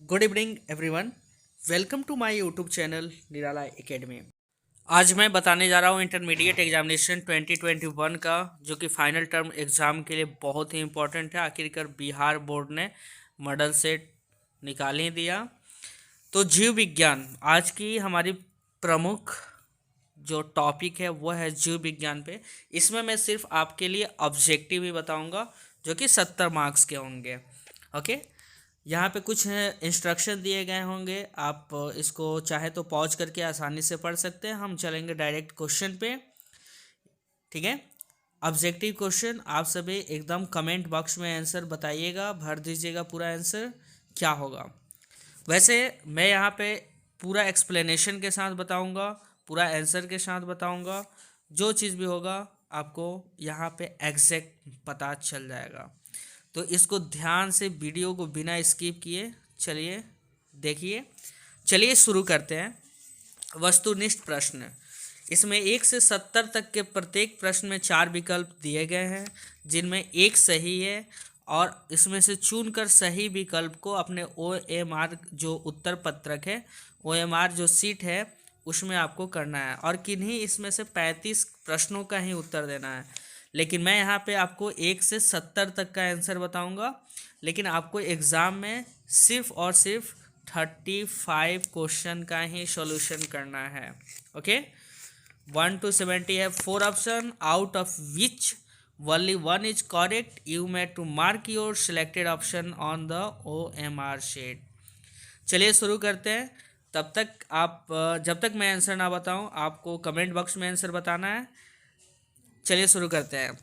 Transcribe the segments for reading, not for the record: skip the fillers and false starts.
Good evening everyone. Welcome to my YouTube channel Nirala academy. आज मैं बताने जा रहा हूँ इंटरमीडिएट एग्जामिनेशन 2021 का, जो कि फाइनल टर्म एग्ज़ाम के लिए बहुत ही इम्पोर्टेंट है। आखिरकार बिहार बोर्ड ने मॉडल सेट निकाल ही दिया। तो जीव विज्ञान आज की हमारी प्रमुख जो टॉपिक है वो है जीव विज्ञान पे। इसमें मैं सिर्फ आपके लिए ऑब्जेक्टिव ही बताऊंगा, जो कि 70 मार्क्स के होंगे। ओके, यहाँ पे कुछ इंस्ट्रक्शन दिए गए होंगे, आप इसको चाहे तो पॉज करके आसानी से पढ़ सकते हैं। हम चलेंगे डायरेक्ट क्वेश्चन पे, ठीक है। ऑब्जेक्टिव क्वेश्चन, आप सभी एकदम कमेंट बॉक्स में आंसर बताइएगा, भर दीजिएगा पूरा आंसर क्या होगा। वैसे मैं यहाँ पे पूरा एक्सप्लेनेशन के साथ बताऊँगा, पूरा आंसर के साथ बताऊँगा। जो चीज़ भी होगा आपको यहाँ पे एग्जैक्ट पता चल जाएगा। तो इसको ध्यान से वीडियो को बिना स्किप किए चलिए देखिए। चलिए शुरू करते हैं। वस्तुनिष्ठ प्रश्न, इसमें 1 से 70 तक के प्रत्येक प्रश्न में 4 विकल्प दिए गए हैं, जिनमें एक सही है। और इसमें से चुनकर सही विकल्प को अपने OMR जो उत्तर पत्रक है, OMR जो सीट है उसमें आपको करना है। और किन्हीं इसमें से 35 प्रश्नों का ही उत्तर देना है। लेकिन मैं यहाँ पे आपको 1 से 70 तक का आंसर बताऊँगा, लेकिन आपको एग्ज़ाम में सिर्फ और सिर्फ 35 क्वेश्चन का ही सॉल्यूशन करना है। ओके, 1 to 70 है 4 option, out of which only one is correct. You may to mark your selected option on the OMR sheet. चलिए शुरू करते हैं। तब तक आप जब तक मैं आंसर ना बताऊं, आपको कमेंट बॉक्स में आंसर बताना है। चलिए शुरू करते हैं।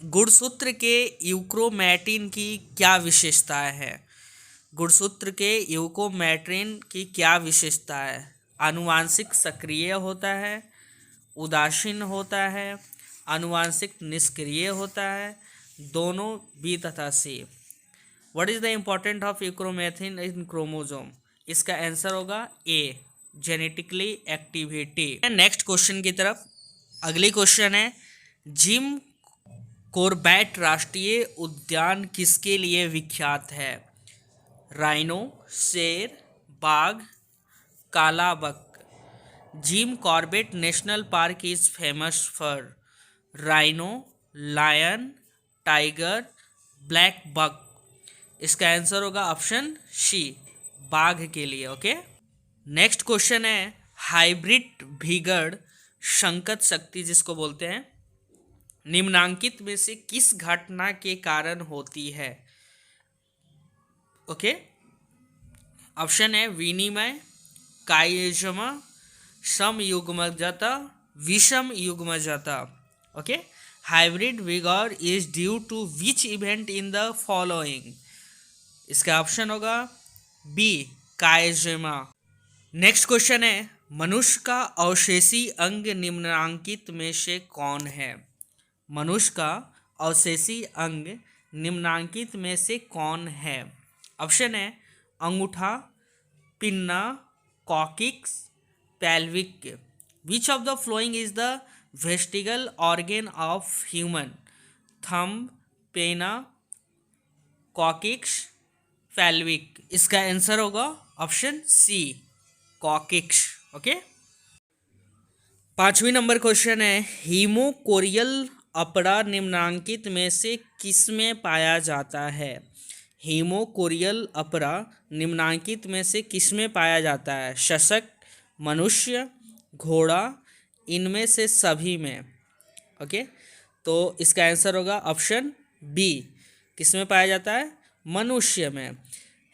गुणसूत्र के यूक्रोमैटिन की क्या विशेषताएं है? गुणसूत्र के यूकोमैट्रिन की क्या विशेषता है? आनुवांशिक सक्रिय होता है, उदासीन होता है, आनुवांशिक निष्क्रिय होता है, दोनों बी तथा C. What is the important of euchromatin in chromosome? इसका आंसर होगा A, genetically activity. Next question की तरफ। अगली क्वेश्चन है, जिम कॉर्बेट राष्ट्रीय उद्यान किसके लिए विख्यात है? राइनो, शेर, बाघ, काला buck. Jim Corbett national park is famous for rhino, lion, tiger, black buck. इसका आंसर होगा ऑप्शन सी, बाघ के लिए। ओके, नेक्स्ट क्वेश्चन है, हाइब्रिड भीगड़ संकट शक्ति जिसको बोलते हैं, निम्नांकित में से किस घटना के कारण होती है? ओके, ऑप्शन है विनिमय, काइजमा, समयुग्मजता, विषम युग्मजता। Okay, hybrid vigour is due to which event in the following? इसका ऑप्शन होगा बी, काइजमा। नेक्स्ट क्वेश्चन है, मनुष्य का अवशेषी अंग निम्नांकित में से कौन है? मनुष्य का अवशेषी अंग निम्नांकित में से कौन है? ऑप्शन है अंगूठा, pinna, coccyx, pelvic. Which of the flowing is the vestigial organ of human? Thumb, pinna, coccyx, pelvic. इसका आंसर होगा ऑप्शन सी, कॉकिक्स। ओके, 5वीं नंबर क्वेश्चन है, हीमोकोरियल अपरा निम्नांकित में से किसमें पाया जाता है? हीमोकोरियल अपरा निम्नांकित में से किसमें पाया जाता है? शशक, मनुष्य, घोड़ा, इनमें से सभी में। ओके, तो इसका आंसर होगा ऑप्शन बी, किसमें पाया जाता है? मनुष्य में।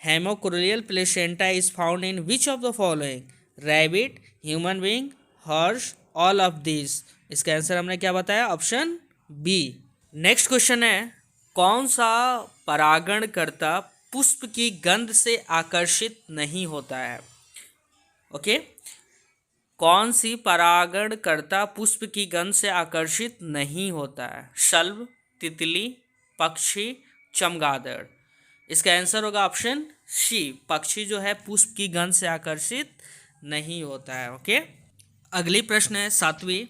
Haemochorial placenta is found in which of the following? Rabbit, human being, horse, all of this. इसका आंसर हमने क्या बताया? Option B. नेक्स्ट क्वेश्चन है, कौन सा परागणकर्ता पुष्प की गंध से आकर्षित नहीं होता है? ओके, कौन सी परागणकर्ता पुष्प की गंध से आकर्षित नहीं होता है? शलभ, तितली, पक्षी, चमगादड़। इसका आंसर होगा ऑप्शन सी, पक्षी जो है पुष्प की गंध से आकर्षित नहीं होता है। ओके, अगली प्रश्न है 7वीं,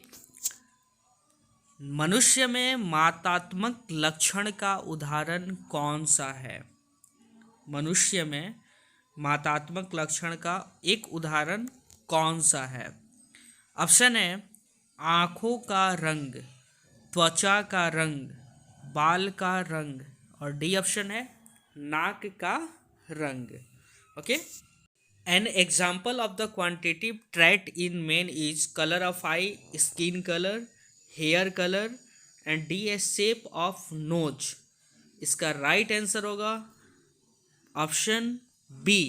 मनुष्य में मात्रात्मक लक्षण का उदाहरण कौन सा है? मनुष्य में मात्रात्मक लक्षण का एक उदाहरण कौन सा है? ऑप्शन है आँखों का रंग, त्वचा का रंग, बाल का रंग, और डी ऑप्शन है नाक का रंग। Okay. An example of the quantitative trait in men is color of eye, skin color, hair color and D is shape of nose। इसका राइट आंसर होगा ऑप्शन बी,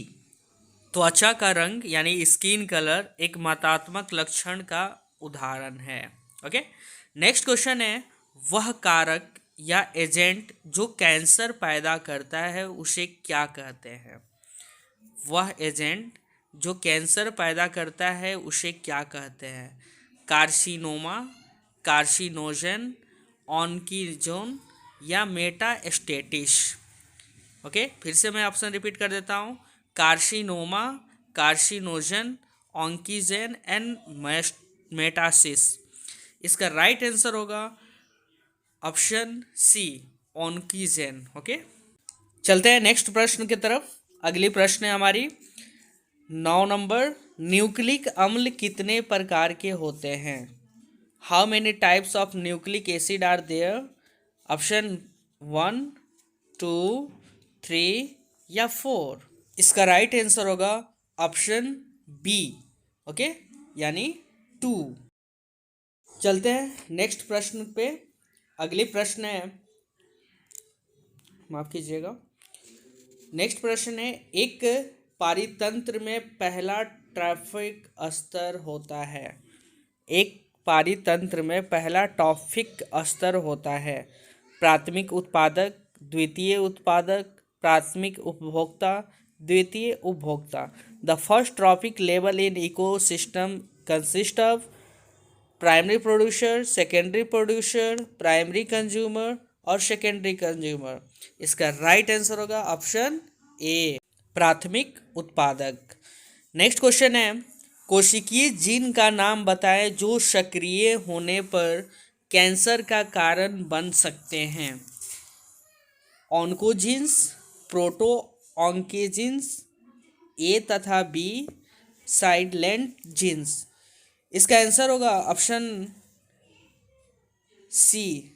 त्वचा का रंग यानी स्किन कलर एक मात्रात्मक लक्षण का उदाहरण है। ओके। नेक्स्ट क्वेश्चन है वह कारक या एजेंट जो कैंसर पैदा करता है उसे क्या कहते हैं? वह एजेंट जो कैंसर पैदा करता है उसे क्या कहते हैं? कार्सिनोमा, कार्सिनोजन, ऑन्कीजोन या मेटास्टेटिस। ओके, फिर से मैं ऑप्शन रिपीट कर देता हूँ। Carcinoma, carcinogen, oncogene and metastasis. इसका राइट आंसर होगा ऑप्शन सी, ऑन्कीजेन। ओके, चलते हैं नेक्स्ट प्रश्न की तरफ। अगली प्रश्न है हमारी 9 नंबर, न्यूक्लिक अम्ल कितने प्रकार के होते हैं? How many types of nucleic acid are there? Option 1, 2, 3 या 4। इसका राइट आंसर होगा ऑप्शन बी, ओके, यानी 2। चलते हैं नेक्स्ट प्रश्न पे। अगली प्रश्न है, माफ कीजिएगा, नेक्स्ट प्रश्न है एक पारितंत्र में पहला ट्रॉफिक स्तर होता है। एक पारितंत्र में पहला टॉफिक स्तर होता है। प्राथमिक उत्पादक, द्वितीय उत्पादक, प्राथमिक उपभोक्ता, द्वितीय उपभोक्ता। The first trophic level in ecosystem consist of primary producer, secondary producer, primary consumer और सेकेंडरी कंज्यूमर। इसका राइट आंसर होगा ऑप्शन ए, प्राथमिक उत्पादक। नेक्स्ट क्वेश्चन है कोशिकीय जीन का नाम बताएं जो सक्रिय होने पर कैंसर का कारण बन सकते हैं। ऑन्कोजीन्स, प्रोटो ऑन्कोजीन्स, ए तथा बी साइलेंट जीन्स। इसका आंसर होगा ऑप्शन सी,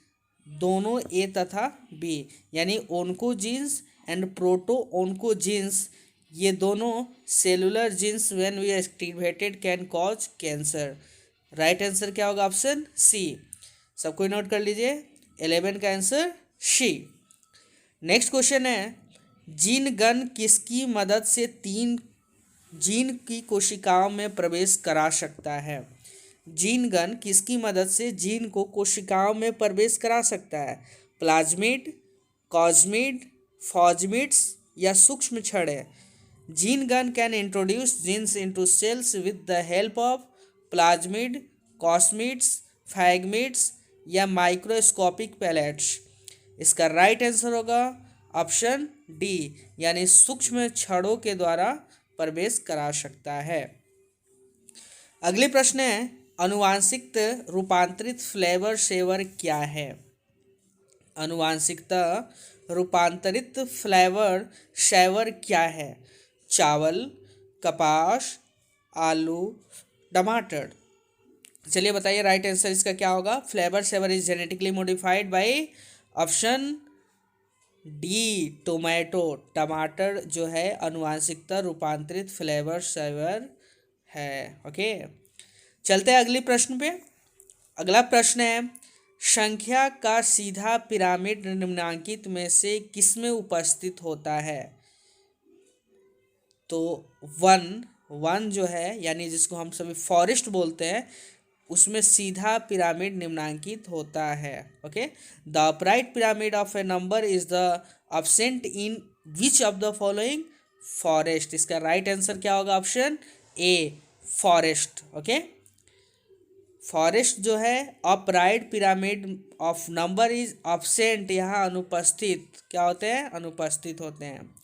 दोनों ए तथा बी, यानी ओन्कोजीन्स एंड प्रोटो ओन्कोजीन्स, ये दोनों cellular genes when we activated can cause cancer. Right answer क्या होगा? Option C. सब कोई नोट कर लीजिए, 11 का आंसर सी। नेक्स्ट क्वेश्चन है जीन गन किसकी मदद से 3 जीन की कोशिकाओं में प्रवेश करा सकता है? जीन गन किसकी मदद से जीन को कोशिकाओं में प्रवेश करा सकता है? प्लाज्मिड, कॉज्मिड, फॉज्मिड्स या सूक्ष्म छड़े। Gene gun can introduce genes into cells with the help of plasmid, cosmids, phagemids या माइक्रोस्कोपिक पैलेट्स। इसका राइट आंसर होगा ऑप्शन डी, यानी सूक्ष्म छड़ों के द्वारा प्रवेश करा सकता है। अगले प्रश्न है अनुवांशिक रूपांतरित फ्लेवर सेवर क्या है? अनुवांशिकता रूपांतरित फ्लेवर सेवर क्या है? चावल, कपास, आलू, टमाटर। चलिए बताइए राइट आंसर इसका क्या होगा? Flavour saver is genetically modified by option D, tomato. टमाटर जो है अनुवांशिकता रूपांतरित फ्लेवर सेवर है। ओके, चलते हैं अगले प्रश्न पे। अगला प्रश्न है संख्या का सीधा पिरामिड निम्नांकित में से किसमें उपस्थित होता है? तो 1 जो है यानी जिसको हम सभी फॉरेस्ट बोलते हैं, उसमें सीधा पिरामिड निम्नांकित होता है। Okay, the upright pyramid of A number is the absent in which of the following? Forest. इसका राइट आंसर क्या होगा? ऑप्शन ए, फॉरेस्ट। ओके, फॉरेस्ट जो है upright pyramid of number is absent, यहाँ अनुपस्थित क्या होते हैं? अनुपस्थित होते हैं।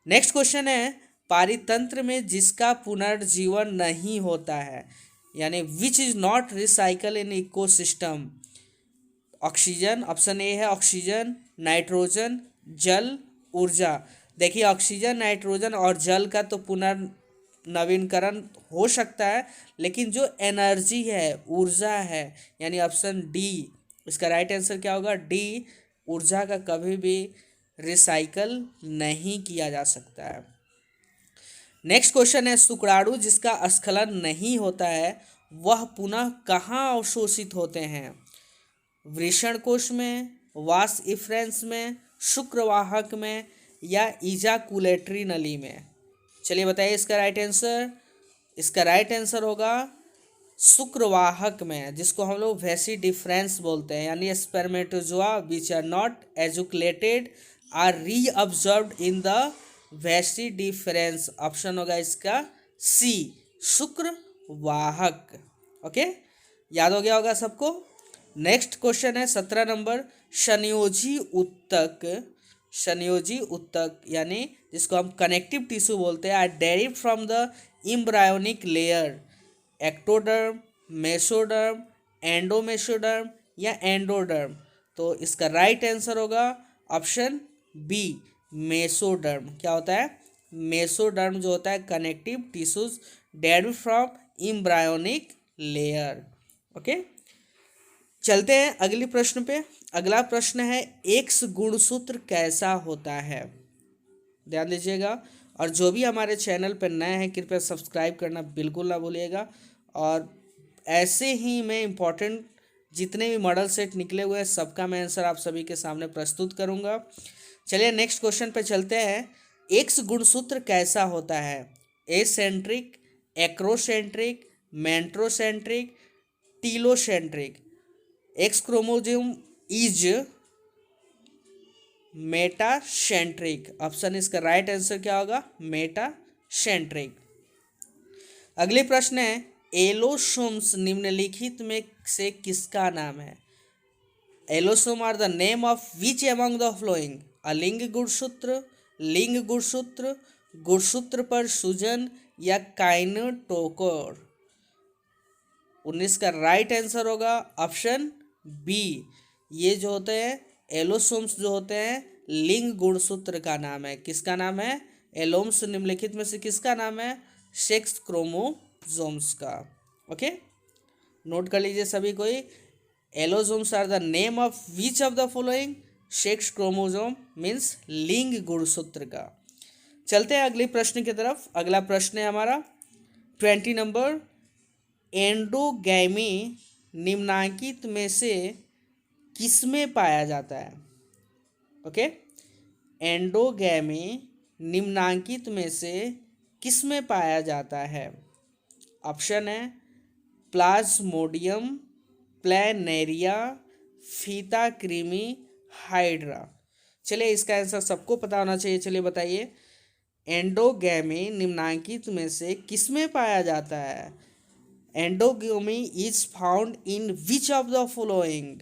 नेक्स्ट क्वेश्चन है पारितंत्र में जिसका पुनर्जीवन नहीं होता है, यानी विच is not recycle in ecosystem. Oxygen, option A है ऑक्सीजन, नाइट्रोजन, जल, ऊर्जा। देखिए ऑक्सीजन, नाइट्रोजन और जल का तो पुनर्नवीनीकरण हो सकता है, लेकिन जो एनर्जी है, ऊर्जा है, यानी ऑप्शन डी, इसका राइट आंसर क्या होगा? डी, ऊर्जा का कभी भी रिसाइकल नहीं किया जा सकता है। नेक्स्ट क्वेश्चन है, शुक्राणु जिसका स्खलन नहीं होता है वह पुनः कहाँ अवशोषित होते हैं? वृषण कोश में, वास इफ्रेंस में, शुक्रवाहक में, या इजाकुलेटरी नली में? चलिए बताइए इसका राइट आंसर। इसका राइट आंसर होगा शुक्रवाहक में, जिसको हम लोग वेसी डिफरेंस बोलते हैं, यानी spermatozoa which are not ejaculated are reabsorbed in the vas deferens. Option होगा इसका सी, शुक्रवाहक। ओके, याद हो गया होगा सबको। नेक्स्ट क्वेश्चन है 17 नंबर, संयोजी उत्तक, संयोजी उत्तक यानी जिसको हम कनेक्टिव टिश्यू बोलते हैं, are derived from the embryonic layer, ectoderm, mesoderm, endomesoderm या एंडोडर्म? तो इसका राइट आंसर होगा ऑप्शन बी, मेसोडर्म। क्या होता है? मेसोडर्म जो होता है connective tissues derived from embryonic layer. Okay, चलते हैं अगली प्रश्न पे। अगला प्रश्न है, एक्स गुणसूत्र कैसा होता है? ध्यान दीजिएगा, और जो भी हमारे चैनल पर नए हैं कृपया सब्सक्राइब करना बिल्कुल ना भूलिएगा। और ऐसे ही मैं इम्पोर्टेंट जितने भी मॉडल सेट निकले हुए हैं सबका मैं आंसर आप सभी के सामने प्रस्तुत करूंगा। चलिए नेक्स्ट क्वेश्चन पे चलते हैं। एक्स गुणसूत्र कैसा होता है? Acentric, acrocentric, metacentric, telocentric? X chromosome is metacentric. Option इसका राइट आंसर क्या होगा? मेटासेंट्रिक। अगले प्रश्न है, एलोसोम्स निम्नलिखित में से किसका नाम है? Allosome are the name of which among the following? अलिंग गुणसूत्र, लिंग गुणसूत्र, गुणसूत्र पर सूजन या काइनेटोकोर? 19 का राइट आंसर होगा ऑप्शन बी। ये जो होते हैं एलोसोम्स जो होते हैं लिंग गुणसूत्र का नाम है। किसका नाम है? एलोम्स निम्नलिखित में से किसका नाम है? सेक्स क्रोमोसोम्स का। ओके, नोट कर लीजिए सभी कोई। Allosomes are the name of which of the following? Sex chromosome means लिंग गुणसूत्र का। चलते हैं अगले प्रश्न की तरफ। अगला प्रश्न है हमारा 20 नंबर, एंडोगैमी निम्नांकित में से किसमें पाया जाता है? ओके, एंडोगैमी निम्नांकित में से किसमें पाया जाता है? ऑप्शन है प्लाज्मोडियम, प्लैनेरिया, फीता क्रीमी, हाइड्रा। चलिए इसका आंसर सबको पता होना चाहिए। चलिए बताइए, एंडोगैमी निम्नांकित में से किसमें पाया जाता है? Endogamy is found in which of the following?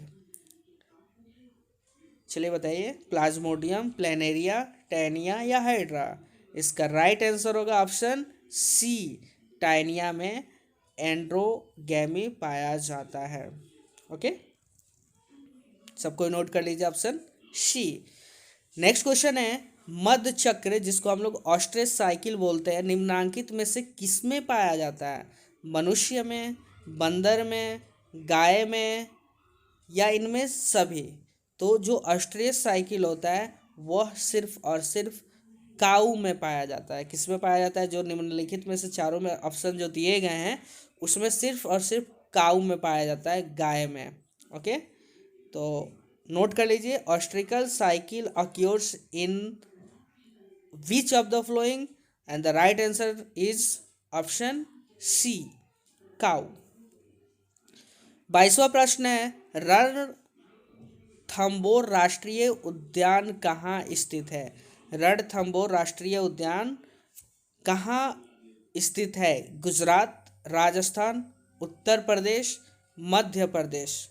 चलिए बताइए, प्लाज्मोडियम, प्लैनेरिया, टैनिया या हाइड्रा? इसका राइट आंसर होगा ऑप्शन सी, टाइनिया में एंडोगैमी पाया जाता है। ओके, सबको नोट कर लीजिए ऑप्शन सी। नेक्स्ट क्वेश्चन है, मध्य चक्र जिसको हम लोग ऑस्ट्रेच साइकिल बोलते हैं निम्नांकित में से किसमें पाया जाता है? मनुष्य में, बंदर में, गाय में या इनमें सभी? तो जो ऑस्ट्रेच साइकिल होता है वह सिर्फ और सिर्फ काऊ में पाया जाता है। किस में पाया जाता है? जो निम्नलिखित में से चारों में ऑप्शन जो दिए गए हैं उसमें सिर्फ और सिर्फ काऊ में पाया जाता है, गाय में। ओके, तो नोट कर लीजिए, oestrous cycle occurs in which of the following? And the right answer is option C, cow. 22वां प्रश्न है, रणथंबोर राष्ट्रीय उद्यान कहाँ स्थित है? रणथंबोर राष्ट्रीय उद्यान कहाँ स्थित है? Gujarat, Rajasthan, Uttar Pradesh, Madhya Pradesh?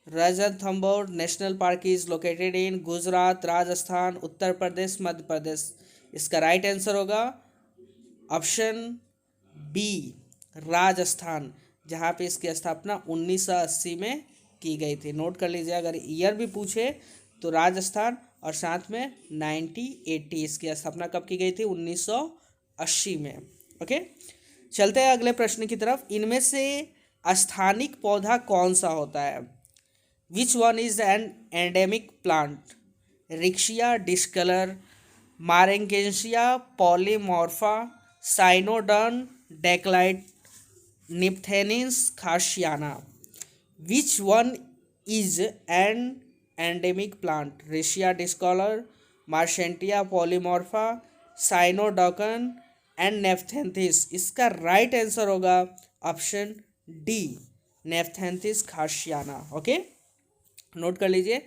Ranthambore national park is located in Gujarat, Rajasthan, Uttar Pradesh, Madhya Pradesh? इसका राइट आंसर होगा ऑप्शन बी, राजस्थान, जहाँ पे इसकी स्थापना 1980 में की गई थी। नोट कर लीजिए, अगर ईयर भी पूछे तो राजस्थान और साथ में 1980, इसकी स्थापना कब की गई थी? 1980 में। ओके, चलते हैं अगले प्रश्न की तरफ। इनमें से स्थानिक पौधा कौन सा होता है? Which one is an endemic plant? Riccia discolor, marchantia polymorpha, cynodon dactylon, nepenthes khasiana. Which one is an endemic plant? Riccia discolor, marchantia polymorpha, cynodon and nepenthes. इसका राइट आंसर होगा option D, nepenthes khasiana. Okay, note कर लीजिए।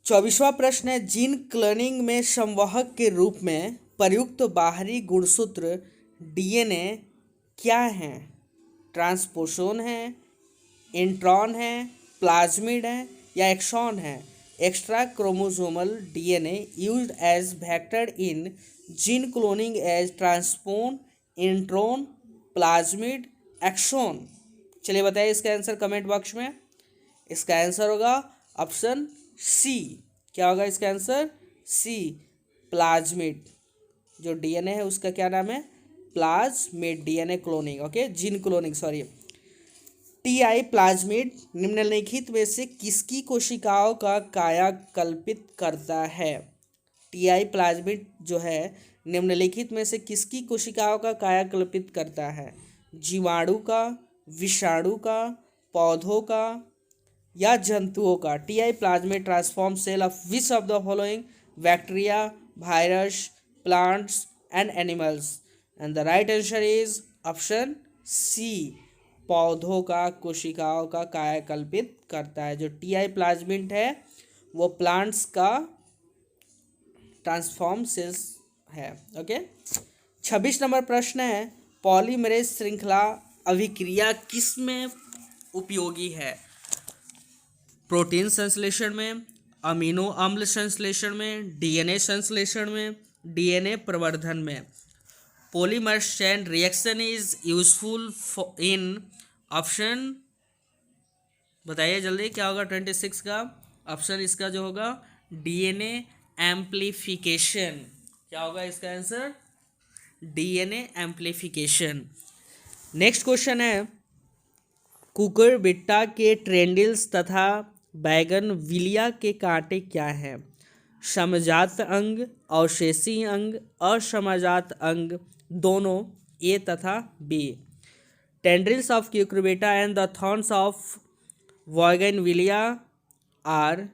24वां प्रश्न है, gene cloning में संवाहक के रूप में प्रयुक्त बाहरी गुणसूत्र डीएनए क्या है? ट्रांसपोसोन है, इंट्रॉन है, प्लाज्मिड है या एक्सॉन है? Extra chromosomal DNA used as vector in gene cloning as transposon, intron, plasmid, exon. चलिए बताइए इसका आंसर कमेंट बॉक्स में। इसका आंसर होगा ऑप्शन सी। क्या होगा इसका आंसर? सी, प्लाज्मिड। जो डीएनए है उसका क्या नाम है? Plasmid, DNA cloning. Okay, gene cloning, sorry. TI plasmid निम्नलिखित में से किसकी कोशिकाओं का कायाकल्पित करता है? टीआई प्लाज्मिड जो है निम्नलिखित में से किसकी कोशिकाओं का कायाकल्पित करता है? जीवाणु का, विषाणु का, पौधों का या जंतुओं का? Ti plasmid transform cell of which of the following? Bacteria, virus, plants and animals. And the right answer is option C, पौधों का कोशिकाओं का कायाकल्पित करता है। जो टीआई प्लाज्मिड है वो प्लांट्स का ट्रांसफॉर्म सेल्स है। ओके, 26 नंबर प्रश्न है, पॉलीमरेज श्रृंखला अभिक्रिया किस में उपयोगी है? प्रोटीन संश्लेषण में, अमीनो अम्ल संश्लेषण में, डीएनए संश्लेषण में, डीएनए प्रवर्धन में। Polymerase chain reaction is useful in option, बताइए जल्दी क्या होगा 26 का ऑप्शन? इसका जो होगा डीएनए एम्प्लीफिकेशन। क्या होगा इसका answer? DNA amplification. Next question है, कुकुरबिट्टा के ट्रेंडिल्स तथा बैगन विलिया के कांटे क्या हैं? समजात अंग, अवशेषी अंग, असमजात अंग, दोनों, ए तथा B. Tendrils of cucurbita and the thorns of bougainvillea are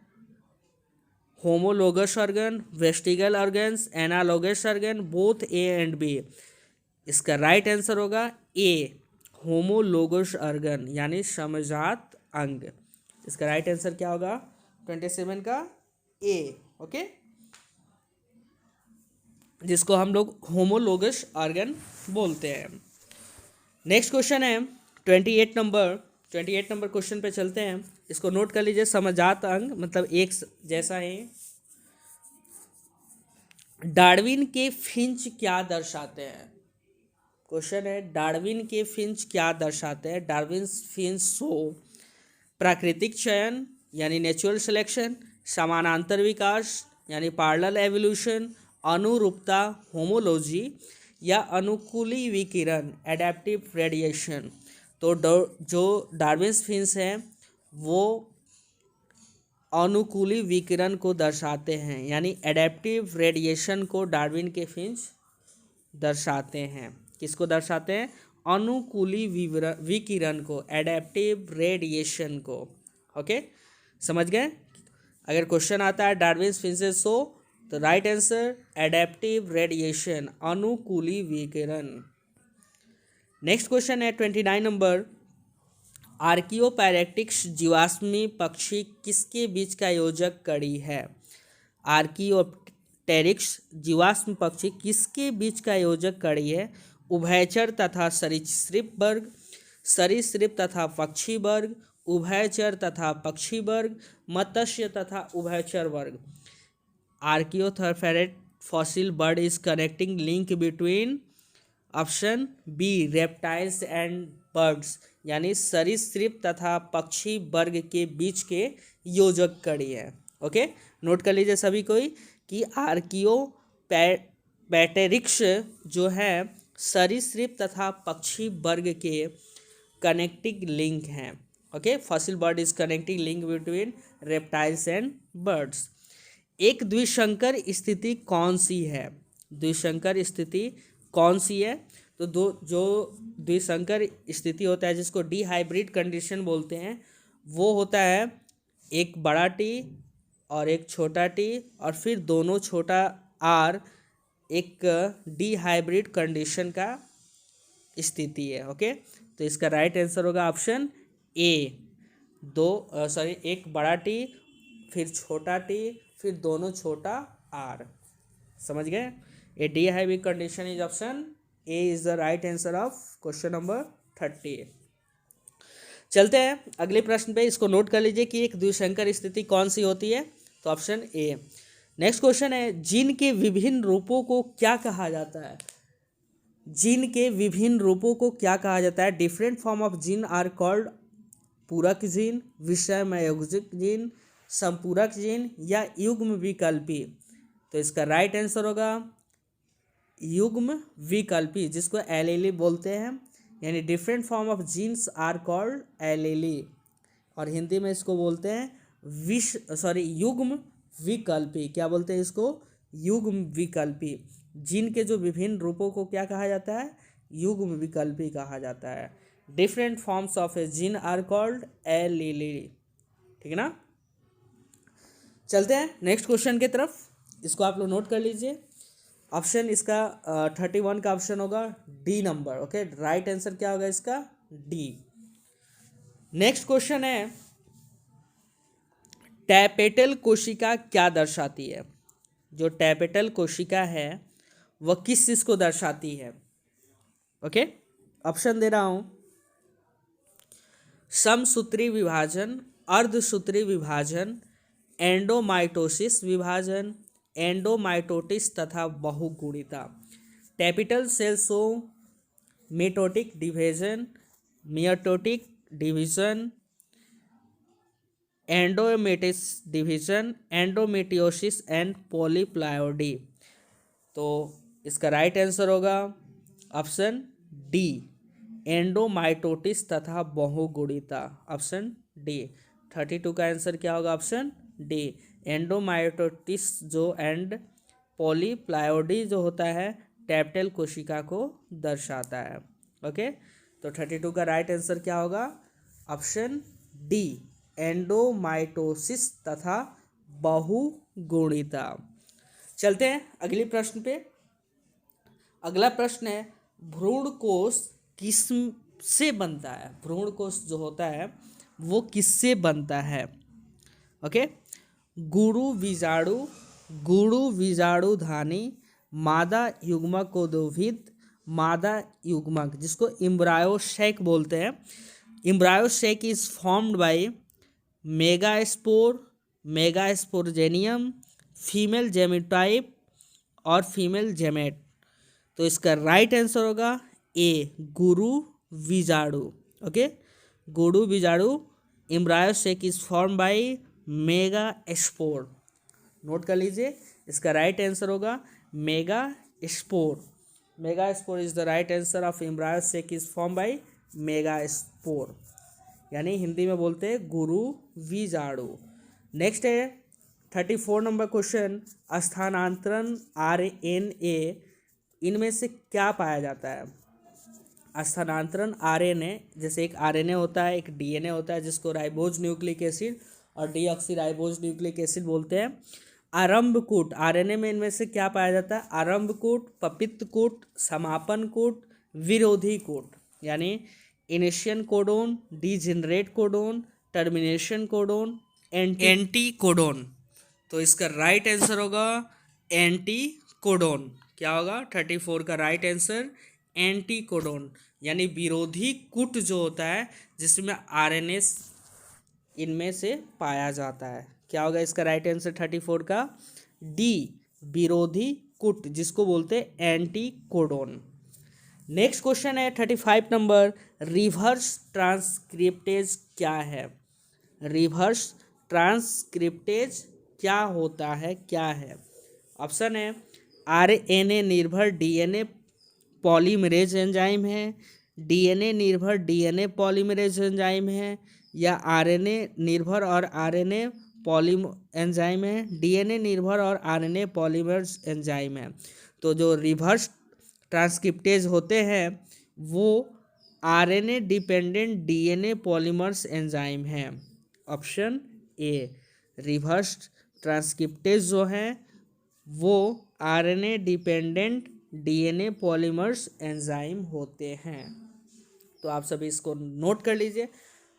homologous organ, vestigial organs, analogous organ, both A and B। इसका राइट आंसर होगा ए, होमोलोगस ऑर्गन यानी समजात अंग। इसका राइट आंसर क्या होगा 27 का? ए। ओके, जिसको हम लोग होमोलोगस ऑर्गन बोलते हैं। नेक्स्ट क्वेश्चन है 28 नंबर क्वेश्चन पे चलते हैं। इसको नोट कर लीजिए। समजात अंग मतलब एक जैसा है। डार्विन के फिंच क्या दर्शाते हैं? क्वेश्चन है, डार्विन के फिंच क्या दर्शाते हैं? डार्विन फिंच शो प्राकृतिक चयन यानी नेचुरल सिलेक्शन, समानांतर विकास यानी पैरेलल एवोल्यूशन, अनुरूपता होमोलॉजी या अनुकूली विकिरण एडेप्टिव रेडिएशन। तो जो डार्विन फिंच हैं वो अनुकूली विकिरण को दर्शाते हैं यानी एडेप्टिव रेडिएशन को डार्विन के फिंच दर्शाते हैं। किसको दर्शाते हैं? अनुकूली विकिरण को, एडेप्टिव रेडिएशन को। ओके, समझ गए? अगर क्वेश्चन आता है डार्विन फिंचेस शो तो राइट आंसर एडेप्टिव रेडिएशन, अनुकूली विकिरण। नेक्स्ट क्वेश्चन है 29 नंबर, आर्कियोपैरेक्टिक्स जीवाश्मी पक्षी किसके बीच का योजक कड़ी है? आर्कियोपटेरिक्स जीवाश्म पक्षी किसके बीच का योजक कड़ी है? उभयचर तथा सरीसृप वर्ग, सरीसृप तथा पक्षी वर्ग, उभयचर तथा पक्षी वर्ग, मत्स्य तथा उभयचर वर्ग। Archaeopteryx fossil bird is connecting link between option B reptiles and birds यानी सरीसृप तथा पक्षी वर्ग के बीच के योजक कड़ी है। ओके, नोट कर लीजिए सभी कोई कि आर्कियो पैटेरिक्स जो है सरीसृप तथा पक्षी वर्ग के कनेक्टिंग लिंक हैं। Okay, fossil bird is connecting link between reptiles and birds. एक द्विसंकर स्थिति कौन सी है? द्विसंकर स्थिति कौन सी है? तो दो जो द्विसंकर स्थिति होता है जिसको डिहाइब्रिड कंडीशन बोलते हैं, वो होता है एक बड़ा टी और एक छोटा टी और फिर दोनों छोटा आर, एक डिहाइब्रिड कंडीशन का स्थिति है। ओके, तो इसका राइट आंसर होगा ऑप्शन ए, एक बड़ा टी फिर छोटा टी फिर दोनों छोटा आर। समझ गए? A dihybrid condition is option A is the right answer of question number 30। चलते हैं अगले प्रश्न पे, इसको नोट कर लीजिए कि एक द्विसंकर स्थिति कौन सी होती है। तो ऑप्शन ए। नेक्स्ट क्वेश्चन है, जीन के विभिन्न रूपों को क्या कहा जाता है? जीन के विभिन्न रूपों को क्या कहा जाता है? Different form of gene are called पूरक जीन, विषमयोजिक जीन, संपूरक जीन या युग्म विकल्पी। तो इसका राइट आंसर होगा युग्म विकल्पी, जिसको एलेली बोलते हैं, यानी different form of genes are called allele, और हिंदी में इसको बोलते हैं युग्म विकल्पी। क्या बोलते हैं इसको? युग्म विकल्पी। जीन के जो विभिन्न रूपों को क्या कहा जाता है? युग्म विकल्पी कहा जाता है। Different forms of a gene are called allele. ठीक है ना? चलते हैं नेक्स्ट क्वेश्चन की तरफ, इसको आप लोग नोट कर लीजिए। ऑप्शन इसका 31 का ऑप्शन होगा D number. Okay, right answer क्या होगा इसका? डी। नेक्स्ट क्वेश्चन है, टैपेटल कोशिका क्या दर्शाती है? जो टैपेटल कोशिका है वह किस चीज को दर्शाती है? ओके, ऑप्शन दे रहा हूं, समसूत्री विभाजन, अर्धसूत्री विभाजन, एंडोमाइटोसिस विभाजन, एंडोमाइटोटिस तथा बहुगुणिता। Tapetal cells show mitotic division, meiotic division, endomitosis division, endomitosis and polyploidy. तो इसका राइट आंसर होगा ऑप्शन डी, एंडोमाइटोटिस तथा बहुगुणिता। Option D. 32 का आंसर क्या होगा? ऑप्शन डी, एंडोमाइटोटिस जो एंड पॉलीप्लाइडी जो होता है टैप्टेल कोशिका को दर्शाता है। ओके, तो 32 का राइट आंसर क्या होगा? ऑप्शन डी, एंडोमाइटोसिस तथा बहुगुणिता। चलते हैं अगले प्रश्न पे। अगला प्रश्न है, भ्रूण कोश किससे बनता है? भ्रूण कोश जो होता है वो किससे बनता है? ओके, गुरु बीजाणु धानी, मादा युग्मक कोदोभिद, मादा युग्मक, जिसको इम्ब्रायोसेक बोलते हैं। Embryo sac is formed by megaspore, megasporangium, female gametophyte और फीमेल जेमेट। तो इसका राइट आंसर होगा ए, गुरु बीजाणु। ओके, गुरु बीजाणु embryo sac is form by megaspore. Note कर लीजिए, इसका राइट आंसर होगा megaspore. Megaspore is the right answer of embryo sac is form by megaspore, यानी हिंदी में बोलते हैं गुरु बीजाणु। नेक्स्ट है 34 नंबर क्वेश्चन, स्थानांतरण RNA इनमें से क्या पाया जाता है? स्थानांतरण RNA, जैसे एक RNA होता है, एक DNA होता है जिसको राइबोज न्यूक्लिक एसिड और डीऑक्सीराइबोज न्यूक्लिक एसिड बोलते हैं। आरंभकूट RNA में इनमें से क्या पाया जाता है? आरंभकूट, पपित्तकूट, समापन कूट, विरोधी कूट, यानी initiation codon, degenerate codon, termination codon, anti codon. तो इसका राइट आंसर होगा एंटी कोडोन। क्या होगा? 34 का राइट आंसर एंटी कोडोन, यानी विरोधी कूट जो होता है जिसमें RNA इनमें से पाया जाता है। क्या होगा इसका राइट आंसर 34 का? डी, विरोधी कूट, जिसको बोलते हैं एंटी कोडोन। नेक्स्ट क्वेश्चन है 35 नंबर, रिवर्स ट्रांसक्रिप्टेज क्या है? रिवर्स ट्रांसक्रिप्टेज क्या होता है, क्या है? ऑप्शन है आरएनए निर्भर डीएनए पॉलीमरेज एंजाइम है, डीएनए निर्भर डीएनए पॉलीमरेज एंजाइम है, या आरएनए निर्भर और आरएनए पॉलीम एंजाइम है, डीएनए निर्भर और आरएनए पॉलीमरेज एंजाइम है। तो जो रिवर्स ट्रांसक्रिप्टेज होते हैं वो RNA dependent DNA polymers enzyme है। ऑप्शन ए, रिवर्स ट्रांसक्रिप्टेज जो है वो RNA dependent DNA polymers enzyme होते हैं। तो आप सभी इसको नोट कर लीजिए।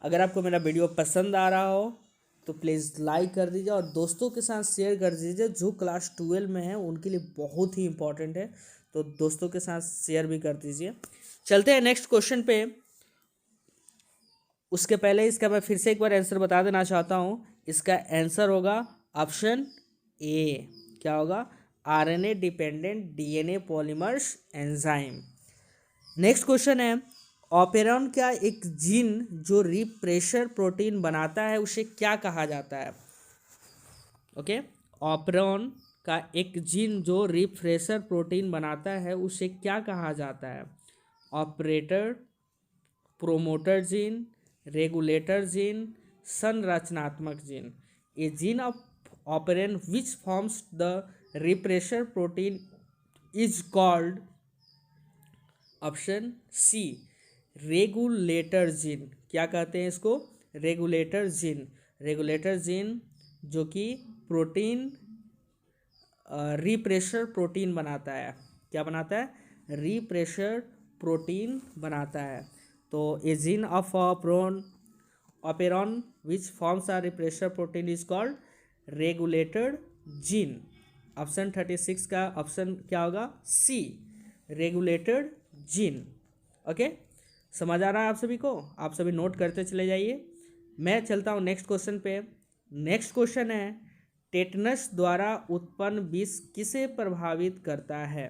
अगर आपको मेरा वीडियो पसंद आ रहा हो तो प्लीज़ लाइक कर दीजिए और दोस्तों के साथ शेयर कर दीजिए। जो क्लास 12 में है उनके लिए बहुत ही इंपॉर्टेंट है, तो दोस्तों के साथ शेयर भी कर दीजिए। चलते हैं नेक्स्ट क्वेश्चन पे। उसके पहले इसका मैं फिर से एक बार आंसर बता देना चाहता हूँ। इसका आंसर होगा ऑप्शन ए। क्या होगा? RNA dependent DNA polymers enzyme. Next question है, ऑपेरॉन का एक जीन जो रिप्रेशर प्रोटीन बनाता है उसे क्या कहा जाता है? ओके, ऑपेरॉन का एक जीन जो रिप्रेशर प्रोटीन बनाता है उसे क्या कहा जाता है? Operator, promoter gene, regulator gene, संरचनात्मक gene. A gene of operon which forms the repressor protein is called, option C, regulator gene. क्या कहते हैं इसको? Regulator gene. रेगुलेटर जीन जो कि प्रोटीन रिप्रेशर प्रोटीन बनाता है। क्या बनाता है? रिप्रेशर प्रोटीन बनाता है। तो a gene of operon which forms are repressor protein is called regulator gene. Option 36 का ऑप्शन क्या होगा? सी, रेगुलेटेड जीन। ओके, समझ आ रहा है आप सभी को? आप सभी नोट करते चले जाइए। मैं चलता हूँ नेक्स्ट क्वेश्चन पे। नेक्स्ट क्वेश्चन है, टेटनस द्वारा उत्पन्न विष किसे प्रभावित करता है?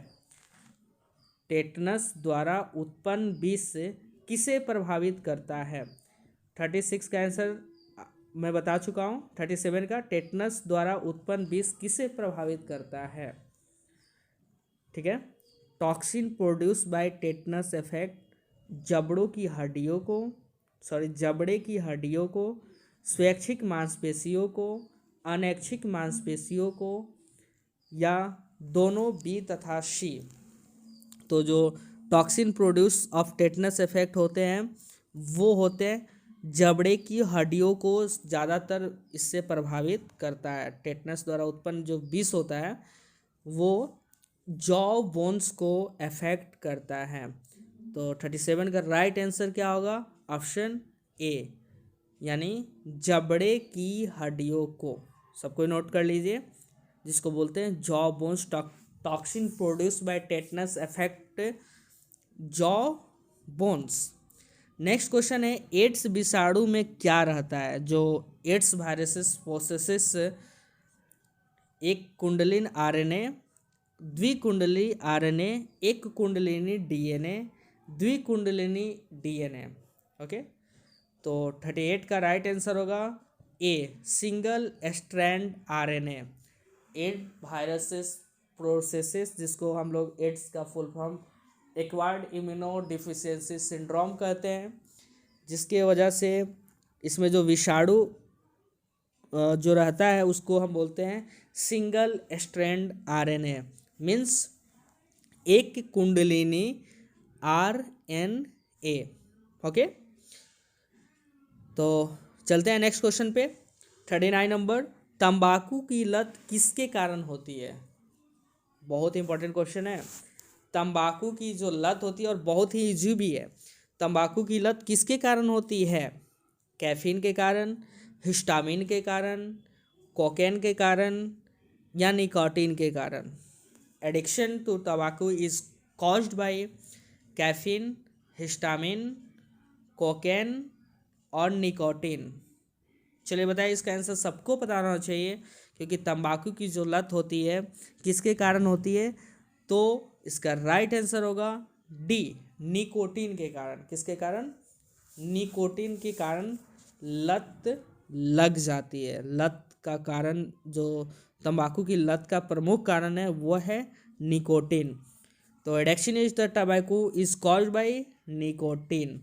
टेटनस द्वारा उत्पन्न विष किसे प्रभावित करता है? 36 का आंसर मैं बता चुका हूँ। 37 का, टेटनस द्वारा उत्पन्न विष किसे प्रभावित करता है? ठीक है, toxin produce by tetanus effect जबड़ों की हड्डियों को, जबड़े की हड्डियों को, स्वैच्छिक मांसपेशियों को, अनैच्छिक मांसपेशियों को, या दोनों बी तथा सी। तो जो toxin produce of tetanus effect होते हैं वो होते हैं जबड़े की हड्डियों को ज़्यादातर इससे प्रभावित करता है। टेटनस द्वारा उत्पन्न जो विष होता है वो जॉ बोन्स को अफेक्ट करता है। तो 37 का राइट आंसर क्या होगा? ऑप्शन ए, यानी जबड़े की हड्डियों को। सबको नोट कर लीजिए, जिसको बोलते हैं jaw bones. Toxin produce by tetanus affect jaw bones. Next question है, एड्स विषाणु में क्या रहता है? जो एड्स वायरसेस पोसेसेस एक कुंडलिन आरएनए, द्विकुंडली आरएनए, एक कुंडलिनी डीएनए, द्विकुंडलिनी डीएनए। ओके, तो 38 का राइट आंसर होगा A, single strand RNA. AIDS viruses processes, जिसको हम लोग एड्स का full form acquired immunodeficiency syndrome कहते हैं, जिसके वजह से इसमें जो विषाणु जो रहता है उसको हम बोलते हैं सिंगल स्ट्रैंड आरएनए, मीन्स एक कुंडलिनी आरएनए। ओके, तो चलते हैं नेक्स्ट क्वेश्चन पे। 39 नंबर, तंबाकू की लत किसके कारण होती है? बहुत इंपॉर्टेंट क्वेश्चन है। तंबाकू की जो लत होती है, और बहुत ही इजी भी है, तंबाकू की लत किसके कारण होती है? कैफीन के कारण, हिस्टामिन के कारण, कोकेन के कारण, या निकोटीन के कारण? एडिक्शन टू तंबाकू is caused by caffeine, histamine, cocaine और निकोटीन। चलिए बताइए, इसका आंसर सबको पता होना चाहिए, क्योंकि तंबाकू की जो लत होती है किसके कारण होती है? तो इसका राइट आंसर होगा डी, निकोटीन के कारण। किसके कारण? निकोटीन के कारण लत लग जाती है, लत का कारण, जो तंबाकू की लत का प्रमुख कारण है वो है निकोटिन। तो addiction is the tobacco is caused by nicotine.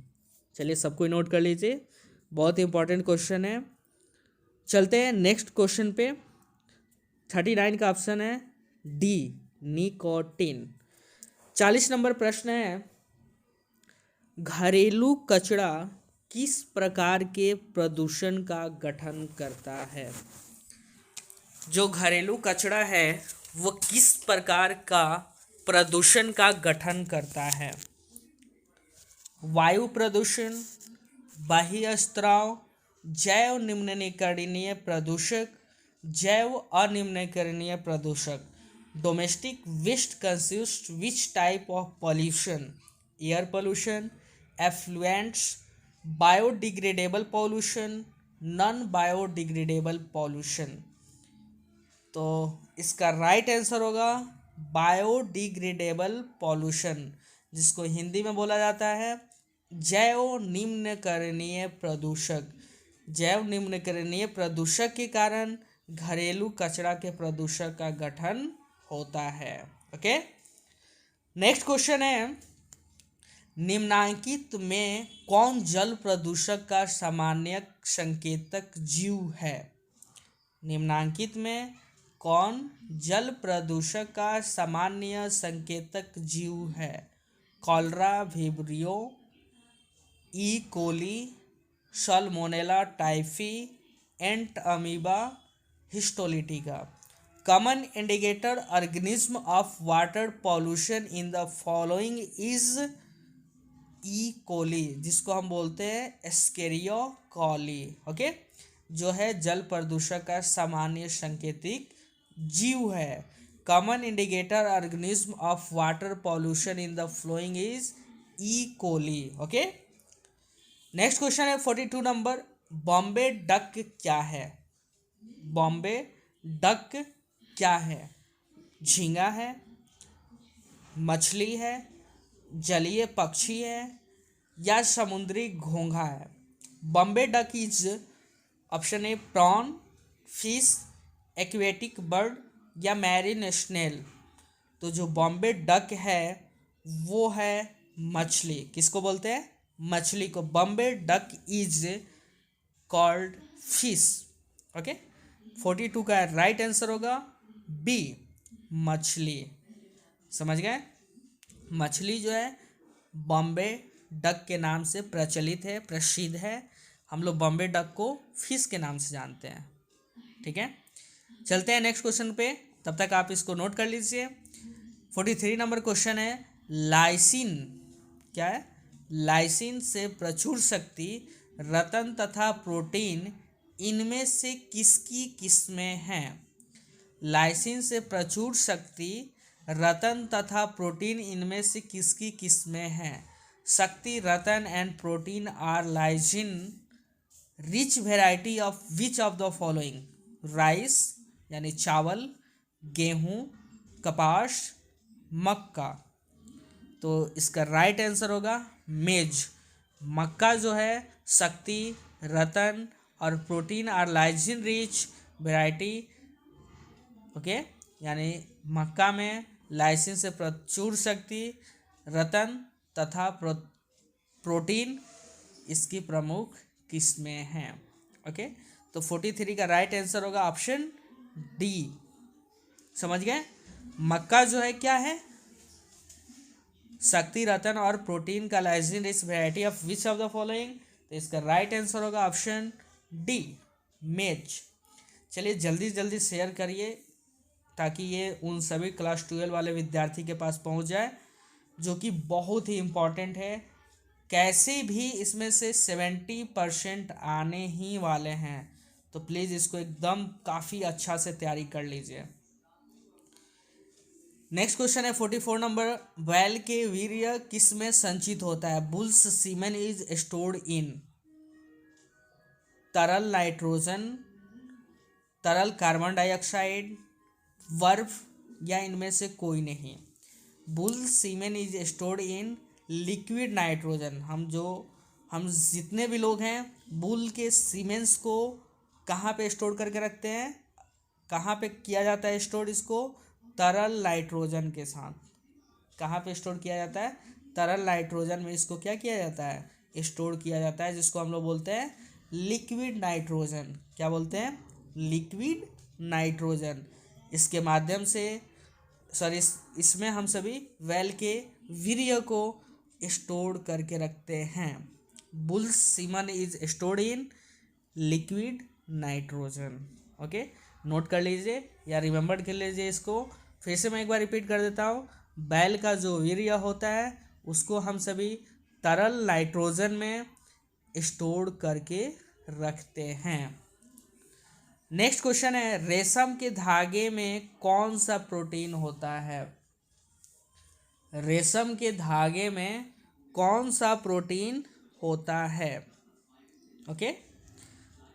चलिए सबको नोट कर लीजिए, बहुत इंपॉर्टेंट क्वेश्चन है। चलते हैं नेक्स्ट क्वेश्चन पे। 39 का ऑप्शन है डी, निकोटिन। 40 नंबर प्रश्न है, घरेलू कचरा किस प्रकार के प्रदूषण का गठन करता है? जो घरेलू कचरा है वो किस प्रकार का प्रदूषण का गठन करता है? वायु प्रदूषण, बाह्य स्त्राव, जैव निम्नीकरणीय प्रदूषक, जैव अनिम्नीकरणीय प्रदूषक। Domestic waste consist which type of pollution? Air pollution, effluents, biodegradable pollution, non biodegradable pollution. तो इसका राइट आंसर होगा बायोडिग्रेडेबल पॉल्यूशन, जिसको हिंदी में बोला जाता है जैव निम्नीकरणीय प्रदूषक। जैव निम्नीकरणीय प्रदूषक के कारण घरेलू कचरा के प्रदूषक का गठन होता है। ओके, नेक्स्ट क्वेश्चन है, निम्नांकित में कौन जल प्रदूषक का सामान्य संकेतक जीव है? निम्नांकित में कौन जल प्रदूषक का सामान्य संकेतक जीव है? Cholera, vibrio, E coli, salmonella typhi, entamoeba, histolytica. Common indicator organism of water pollution in the following is E coli, जिसको हम बोलते हैं एस्केरियो कोली। ओके, जो है जल प्रदूषक का सामान्य सांकेतिक जीव है। Common indicator organism of water pollution in the flowing is E coli. Okay, next question है 42 नंबर, बॉम्बे डक क्या है? बॉम्बे डक क्या है? झींगा है, मछली है, जलीय पक्षी है, या समुद्री घोंघा है? Bombay duck is option A prawn, fish, aquatic bird, या मैरीन स्नेल। तो जो बॉम्बे डक है वो है मछली। किसको बोलते हैं? मछली को। Bombay duck is called fish. Okay, 42 का राइट आंसर होगा बी, मछली। समझ गए? मछली जो है बॉम्बे डक के नाम से प्रचलित है, प्रसिद्ध है। हम लोग बॉम्बे डक को फिश के नाम से जानते हैं। ठीक है, चलते हैं नेक्स्ट क्वेश्चन पे, तब तक आप इसको नोट कर लीजिए। 43 नंबर क्वेश्चन है, लाइसिन क्या है? लाइसिन से प्रचुर शक्ति, रतन तथा प्रोटीन इनमें से किसकी किस्में हैं? लाइसिन से प्रचुर शक्ति, रतन तथा प्रोटीन इनमें से किसकी किस्में हैं? Shakti, Ratan and protein are lysine rich variety of which of the following? Rice यानी चावल, गेहूं, कपास, मक्का। तो इसका राइट आंसर होगा मेज। मक्का जो है शक्ति, रतन और protein are lysine rich variety. Okay, यानी मक्का में लाइसिन से प्रचुर शक्ति, रतन तथा प्रोटीन इसकी प्रमुख किस्में हैं। ओके, तो 43 का राइट आंसर होगा ऑप्शन डी। समझ गए? मक्का जो है क्या है? शक्ति, रतन और प्रोटीन का lysine rich variety of which of the following? तो इसका राइट आंसर होगा ऑप्शन डी, मेज। चलिए जल्दी जल्दी शेयर करिए ताकि ये उन सभी क्लास 12 वाले विद्यार्थी के पास पहुंच जाए, जो कि बहुत ही इम्पॉर्टेंट है। कैसे भी इसमें से 70% आने ही वाले हैं, तो प्लीज़ इसको एकदम काफ़ी अच्छा से तैयारी कर लीजिए। नेक्स्ट क्वेश्चन है 44 नंबर, बैल के वीर्य किस में संचित होता है? Bulls semen is stored in तरल नाइट्रोजन, तरल कार्बन डाइऑक्साइड, बर्फ, या इनमें से कोई नहीं। Bull semen is stored in liquid nitrogen. हम जितने भी लोग हैं बुल के सीमेंस को कहाँ पे स्टोर करके रखते हैं, कहाँ पे किया जाता है स्टोर इसको, तरल नाइट्रोजन के साथ। कहाँ पे स्टोर किया जाता है, तरल नाइट्रोजन में इसको क्या किया जाता है, स्टोर किया जाता है, जिसको हम लोग बोलते हैं लिक्विड नाइट्रोजन। क्या बोलते हैं, लिक्विड नाइट्रोजन। इसके माध्यम से सॉरी इसमें हम सभी वेल के वीर्य को स्टोर करके रखते हैं। Bull semen is stored in liquid nitrogen. Okay, note कर लीजिए या रिमेंबर कर लीजिए इसको। फिर से मैं एक बार रिपीट कर देता हूँ। बैल का जो वीर्य होता है उसको हम सभी तरल नाइट्रोजन में स्टोर करके रखते हैं। नेक्स्ट क्वेश्चन है, रेशम के धागे में कौन सा प्रोटीन होता है। रेशम के धागे में कौन सा प्रोटीन होता है। ओके,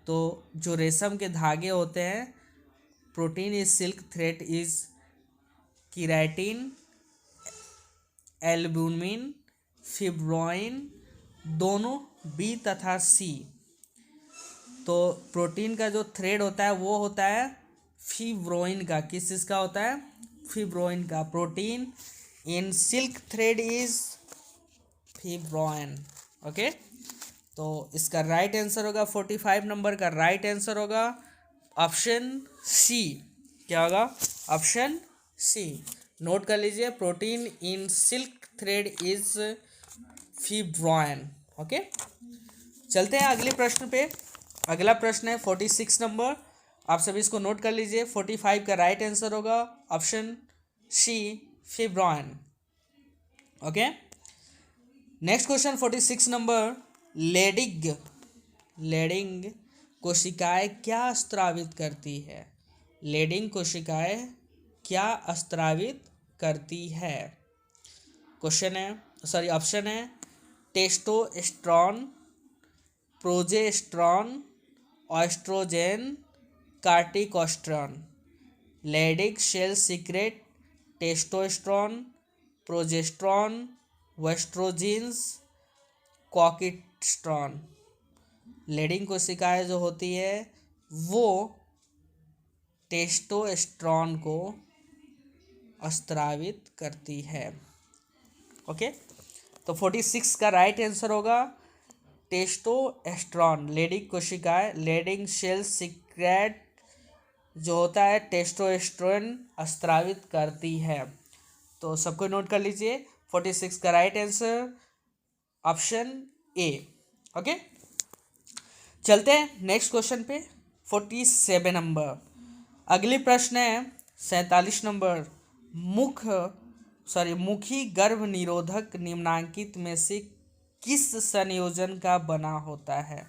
तो जो रेशम के धागे होते हैं, protein is silk thread is keratin, albumin, fibroin, दोनों बी तथा सी। तो प्रोटीन का जो थ्रेड होता है वो होता है फिब्रोइन का। किस चीज़ का होता है, फिब्रोइन का। Protein in silk thread is fibroin. Okay, तो इसका राइट आंसर होगा 45 नंबर का राइट आंसर होगा ऑप्शन सी। क्या होगा, ऑप्शन सी। नोट कर लीजिए, protein in silk thread is fibroin. Okay, चलते हैं अगले प्रश्न पे। अगला प्रश्न है 46 नंबर। आप सभी इसको नोट कर लीजिए। 45 का राइट आंसर होगा option C, fibroin. Okay, next question 46 number. Leydig कोशिकाएं क्या स्त्रावित करती है। लेडिंग कोशिकाएं क्या स्त्रावित करती है। क्वेश्चन है सॉरी ऑप्शन है testosterone, progesterone, oestrogen, corticosterone. Leydig cell secrete testosterone, progesterone, oestrogens, corticosterone. Leydig कोशिकाएं जो होती है वो टेस्टोस्टेरोन को स्त्रावित करती है। ओके, तो 46 का राइट आंसर होगा टेस्टोस्टेरोन। लेडिंग कोशिकाएं, लेडिंग सेल सीक्रेट जो होता है टेस्टोस्टेरोन स्त्रावित करती है। तो सबको नोट कर लीजिए, 46 का right answer option A. Okay, चलते हैं नेक्स्ट क्वेश्चन पे 47 नंबर। अगली प्रश्न है 47 नंबर। मुखी गर्भ निरोधक निम्नांकित में से किस संयोजन का बना होता है।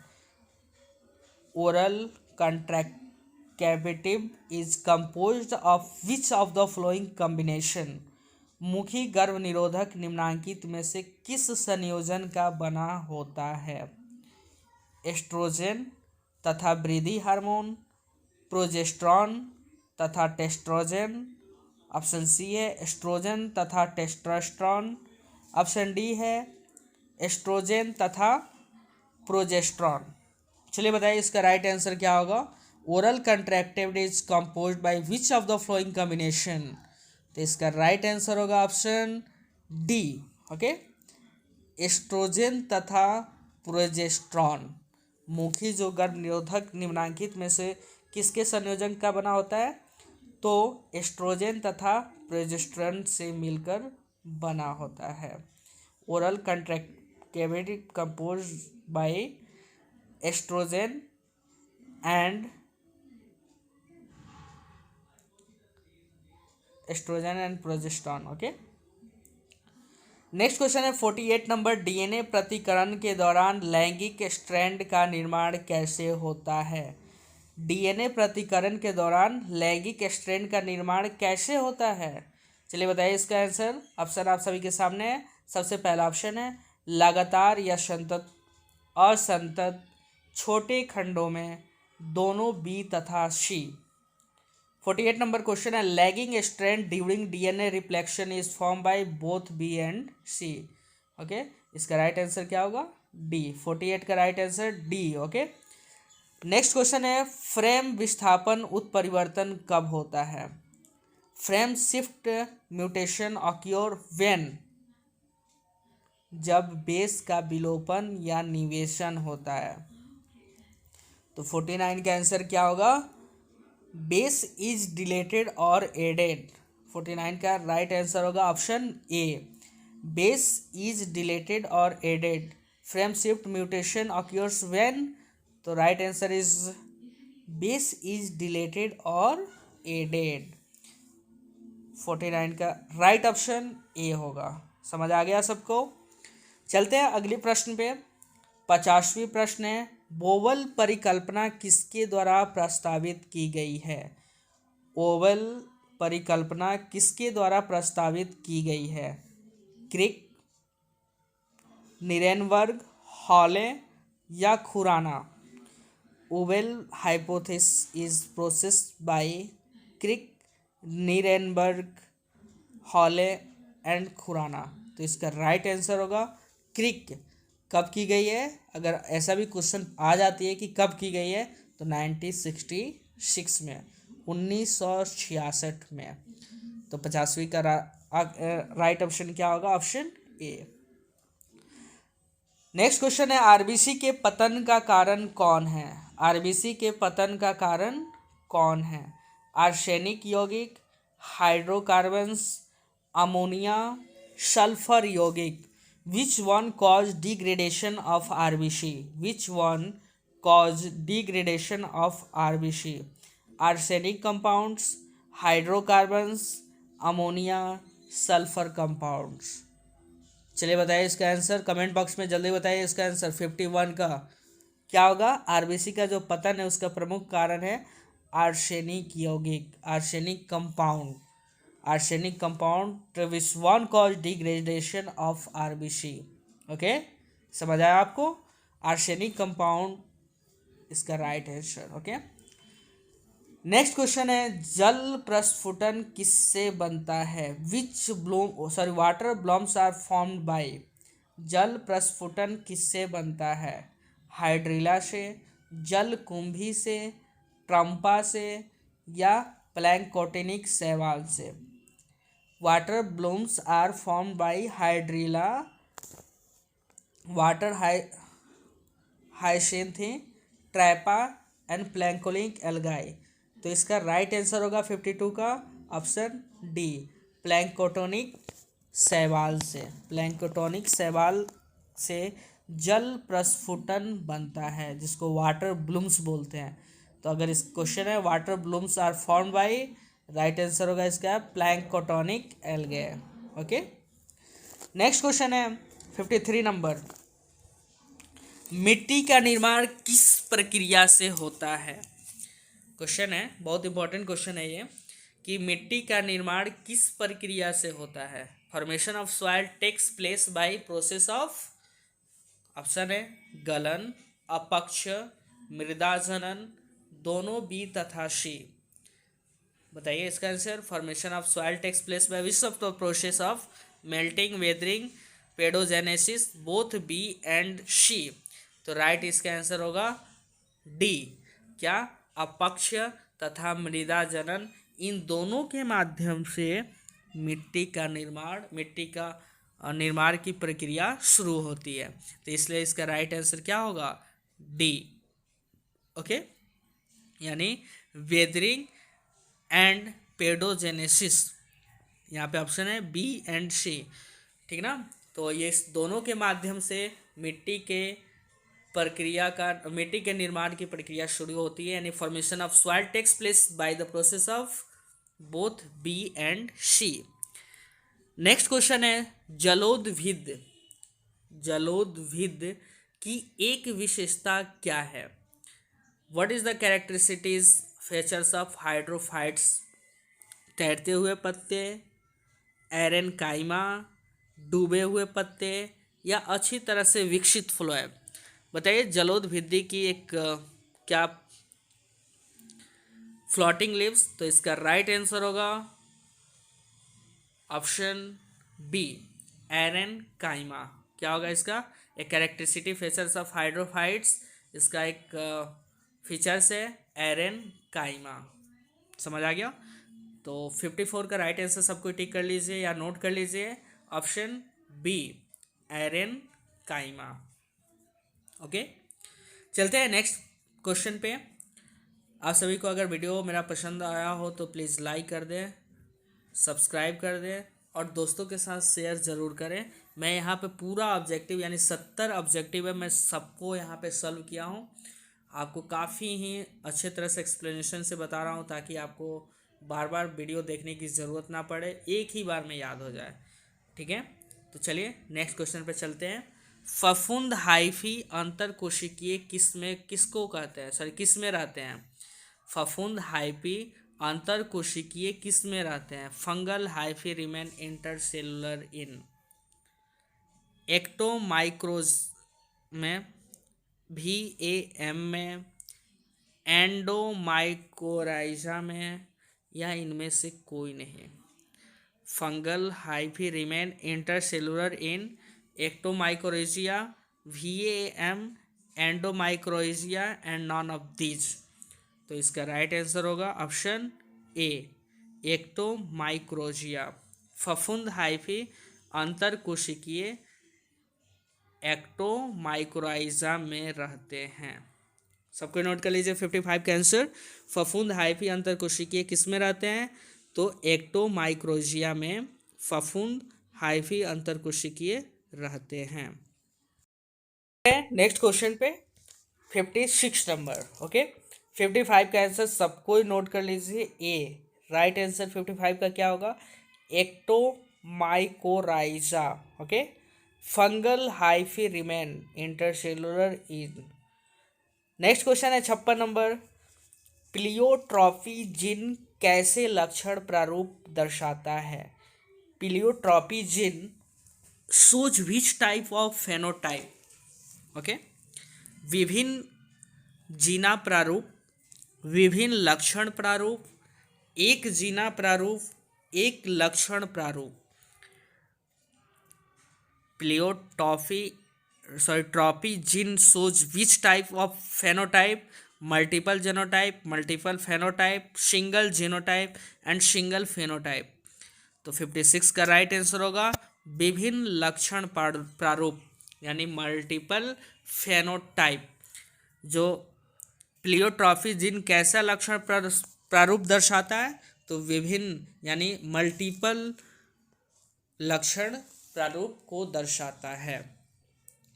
Oral contraceptive is composed of which of the following combination. मुखी गर्भ निरोधक निम्नांकित में से किस संयोजन का बना होता है। एस्ट्रोजन तथा वृद्धि हार्मोन, प्रोजेस्टेरोन तथा टेस्ट्रोजन। ऑप्शन सी है एस्ट्रोजन तथा टेस्टोस्टेरोन। ऑप्शन डी है एस्ट्रोजन तथा प्रोजेस्टेरोन। चलिए बताइए इसका राइट आंसर क्या होगा। Oral contractivity is composed by which of the following combination. तो इसका राइट आंसर होगा ऑप्शन डी। ओके, एस्ट्रोजन तथा प्रोजेस्टेरोन। मुखी जो गर्भ निरोधक निम्नांकित में से किसके संयोजन का बना होता है, तो एस्ट्रोजन तथा प्रोजेस्टेरोन से मिलकर बना होता है। Oral contractivity compose by oestrogen and progesterone. Okay, next question है 48 नंबर। डीएनए प्रतिकरण के दौरान लैंगिक स्ट्रैंड का निर्माण कैसे होता है। डीएनए प्रतिकरण के दौरान लैंगिक स्ट्रैंड का निर्माण कैसे होता है। चलिए बताइए इसका आंसर। ऑप्शन आप सभी के सामने है। सबसे पहला ऑप्शन है लगातार या संतत, असंतत, छोटे खंडों में, दोनों बी तथा सी। 48 नंबर क्वेश्चन है lagging strand during DNA replication is form by both B and C. Okay, इसका राइट आंसर क्या होगा, डी। 48 का right answer D. Okay, next question है फ्रेम विस्थापन उत्परिवर्तन कब होता है? Frame shift mutation occur when, जब बेस का विलोपन या निवेशन होता है। तो 49 का आंसर क्या होगा? बेस इज डिलेटेड और एडेड। 49 का राइट आंसर होगा option A, base is deleted और added. Frame shift mutation occurs when, तो right answer is base is deleted और एडेड। 49 का राइट ऑप्शन ए होगा। समझ आ गया सबको? चलते हैं अगले प्रश्न पे। 50वीं प्रश्न है बोवल परिकल्पना किसके द्वारा प्रस्तावित की गई है? ओवल परिकल्पना किसके द्वारा प्रस्तावित की गई है? क्रिक, निरेनबर्ग, हॉले या Khorana? Wobble hypothesis is processed by Crick, Nirenberg, Holley and Khorana. तो इसका राइट आंसर होगा क्रिक। कब की गई है? अगर ऐसा भी क्वेश्चन आ जाती है कि कब की गई है, तो 1966 में, 1966 में। तो 50वीं का राइट ऑप्शन क्या होगा? ऑप्शन ए। नेक्स्ट क्वेश्चन है आरबीसी के पतन का कारण कौन है? आरबीसी के पतन का कारण कौन है? आर्सेनिक यौगिक, हाइड्रोकार्बन्स, अमोनिया, सल्फर यौगिक। विच one cause degradation of RBC? Which one cause degradation of RBC? Arsenic compounds, hydrocarbons, ammonia, sulphur compounds. चलिए बताइए इसका आंसर कमेंट बॉक्स में, जल्दी बताइए इसका आंसर। 51 का क्या होगा? आरबीसी का जो पतन है उसका प्रमुख कारण है आर्सेनिक यौगिक, arsenic compound, arsenic compound which one cause degradation of RBC. Okay, समझ आया आपको? आर्सेनिक कंपाउंड इसका right answer. Okay, next question है जल प्रस्फुटन किससे बनता है? Which bloom sorry water blooms are formed by. जल प्रस्फुटन किससे बनता है? हाइड्रिला से, जल कुंभी से, ट्रम्पा से या प्लैंकोटेनिक शैवाल से? Water blooms are formed by hydrilla, water hyacinth, trapa and planktonic algae. तो इसका राइट आंसर होगा 52 का ऑप्शन डी, प्लैंकोटोनिक शैवाल से। प्लैंकोटोनिक शैवाल से जल प्रस्फुटन बनता है जिसको वाटर ब्लूम्स बोलते हैं। तो अगर इस क्वेश्चन है water blooms are formed by, right answer होगा इसका planktonic algae. Okay, next question है 53 नंबर। मिट्टी का निर्माण किस प्रक्रिया से होता है? क्वेश्चन है, बहुत इंपॉर्टेंट क्वेश्चन है ये, कि मिट्टी का निर्माण किस प्रक्रिया से होता है? Formation of soil takes place by process of, option है गलन, अपक्ष, मृदा जनन, दोनों बी तथा सी। बताइए इसका answer. Formation of soil takes place by which of the process of melting, weathering, pedogenesis, both B and C. तो राइट इसका आंसर होगा डी, क्या? अपक्ष तथा मृदा जनन, इन दोनों के माध्यम से मिट्टी का निर्माण की प्रक्रिया शुरू होती है। तो इसलिए इसका राइट आंसर क्या होगा? डी। ओके, यानी वेदरिंग एंड पेडोजेनेसिस, यहाँ पे ऑप्शन है बी एंड सी, ठीक ना? तो ये इस दोनों के माध्यम से मिट्टी के निर्माण की प्रक्रिया शुरू होती है, यानी formation of soil takes place by the process of both B and C. Next question है जलोद्भिद की एक विशेषता क्या है? What is the characteristics features of hydrophytes? तैरते हुए पत्ते, एरेनकाइमा, डूबे हुए पत्ते या अच्छी तरह से विकसित फ्लोएम। बताइए जलोद्भिद की एक क्या फ्लोटिंग लिव्स। तो इसका राइट आंसर होगा ऑप्शन बी, एरेनकाइमा। क्या होगा इसका? एक कैरेक्टरिस्टिक फीचर्स ऑफ हाइड्रोफाइट्स, इसका एक फीचर्स है एरेन काइमा। समझ आ गया। तो 54 का राइट आंसर सबको टिक कर लीजिए या नोट कर लीजिए, ऑप्शन बी एरेन काइमा। ओके, चलते हैं नेक्स्ट क्वेश्चन पे। आप सभी को अगर वीडियो मेरा पसंद आया हो तो प्लीज़ लाइक कर दें, सब्सक्राइब कर दें और दोस्तों के साथ शेयर ज़रूर करें। मैं यहाँ पे पूरा ऑब्जेक्टिव यानी 70 ऑब्जेक्टिव है, मैं सबको यहाँ पे सॉल्व किया हूँ। आपको काफ़ी ही अच्छे तरह से एक्सप्लेनेशन से बता रहा हूँ ताकि आपको बार बार वीडियो देखने की ज़रूरत ना पड़े, एक ही बार में याद हो जाए। ठीक है, तो चलिए नेक्स्ट क्वेश्चन पे चलते हैं। फफूंद हाइफी अंतर कोशिकीय किस में किसको कहते हैं, सॉरी किस में रहते हैं? फफूंद हाइफी अंतर कोशिकीय किस में रहते हैं? फंगल हाइफी रिमेन इंटरसेलुलर इन एक्टोमाइक्रोज में, VAM में, एंडोमाइकोराइजा में, या इनमें से कोई नहीं। Fungal hyphae remain intercellular in ectomycorrhizae, VAM, endomycorrhizae and none of these. तो इसका राइट आंसर होगा ऑप्शन ए एक्टोमाइक्रोजिया। फफूंद हाइफी अंतर कोशिकीय एक्टोमाइक्रोराइजा में रहते हैं। सबको नोट कर लीजिए 55 का आंसर। फफूंद हाइफी अंतर कोशिकीय किस में रहते हैं? तो एक्टोमाइक्रोजिया में फफूंद हाइफी अंतर कोशिकीय रहते हैं। नेक्स्ट क्वेश्चन पे 56 नंबर। ओके, 55 का आंसर सबको नोट कर लीजिए, ए राइट आंसर 55 का क्या होगा? Ectomycorrhiza. Okay, fungal hyphae remain intercellular in. Next question है 56 नंबर। प्लियोट्रॉपी जीन कैसे लक्षण प्रारूप दर्शाता है? Pleiotropy gene shows which type of phenotype? Okay, विभिन्न जीना प्रारूप, विभिन्न लक्षण प्रारूप, एक जीना प्रारूप, एक लक्षण प्रारूप। Trophy gene shows which type of phenotype? Multiple genotype, multiple phenotype, single genotype and single phenotype. तो 56 का राइट आंसर होगा विभिन्न लक्षण प्रारूप यानी मल्टीपल फेनोटाइप। जो प्लियोट्रॉफी जीन कैसा लक्षण प्रारूप दर्शाता है? तो विभिन्न यानी मल्टीपल लक्षण प्रारूप को दर्शाता है।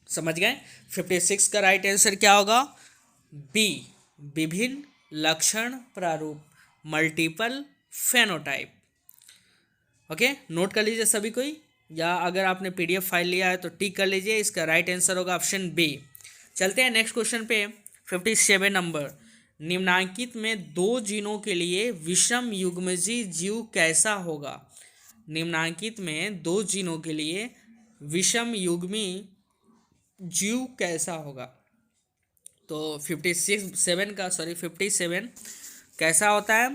समझ गए? 56 का राइट आंसर क्या होगा? बी विभिन्न लक्षण प्रारूप, मल्टीपल फेनोटाइप। ओके, नोट कर लीजिए सभी कोई, या अगर आपने PDF फाइल लिया है तो टिक कर लीजिए। इसका राइट आंसर होगा ऑप्शन बी। चलते हैं नेक्स्ट क्वेश्चन पे 57 नंबर। निम्नांकित में दो जीनों के लिए विषम युग्मजी जीव कैसा होगा? निम्नांकित में दो जीनों के लिए विषम युग्मी जीव कैसा होगा? तो 57 कैसा होता है?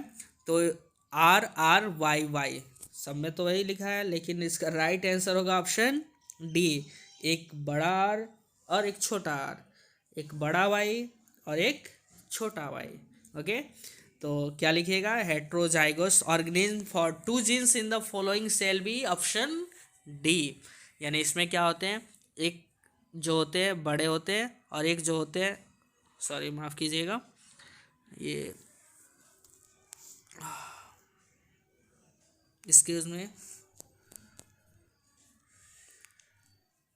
तो RRYY, सब में तो वही लिखा है, लेकिन इसका राइट आंसर होगा ऑप्शन डी, एक बड़ा आर और एक छोटा आर, एक बड़ा वाई और एक छोटा वाई। ओके, तो क्या लिखिएगा? Heterozygous organism for two genes in the following cell be, option D. यानी इसमें क्या होते हैं? एक जो होते हैं बड़े होते हैं और एक जो होते हैं, सॉरी माफ़ कीजिएगा, ये एक्सक्यूज में,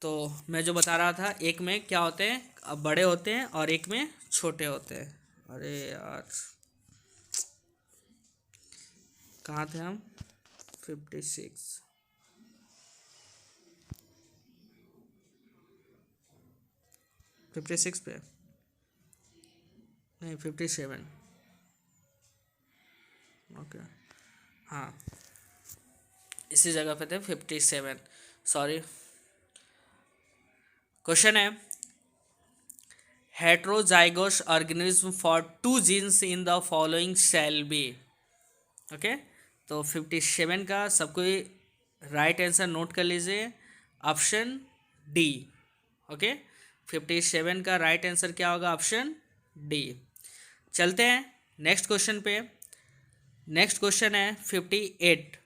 तो मैं जो बता रहा था, एक में क्या होते हैं? बड़े होते हैं और एक में छोटे होते हैं। अरे यार कहाँ थे हम? 56 पे नहीं, 57। ओके, हाँ इसी जगह पे थे 57, सॉरी। क्वेश्चन है heterozygous organism for two genes in the following shall be. Okay, तो 57 का सबको राइट आंसर नोट कर लीजिए, ऑप्शन डी। ओके, 57 का राइट आंसर क्या होगा? Option D. चलते हैं नेक्स्ट क्वेश्चन पे। नेक्स्ट क्वेश्चन है 58,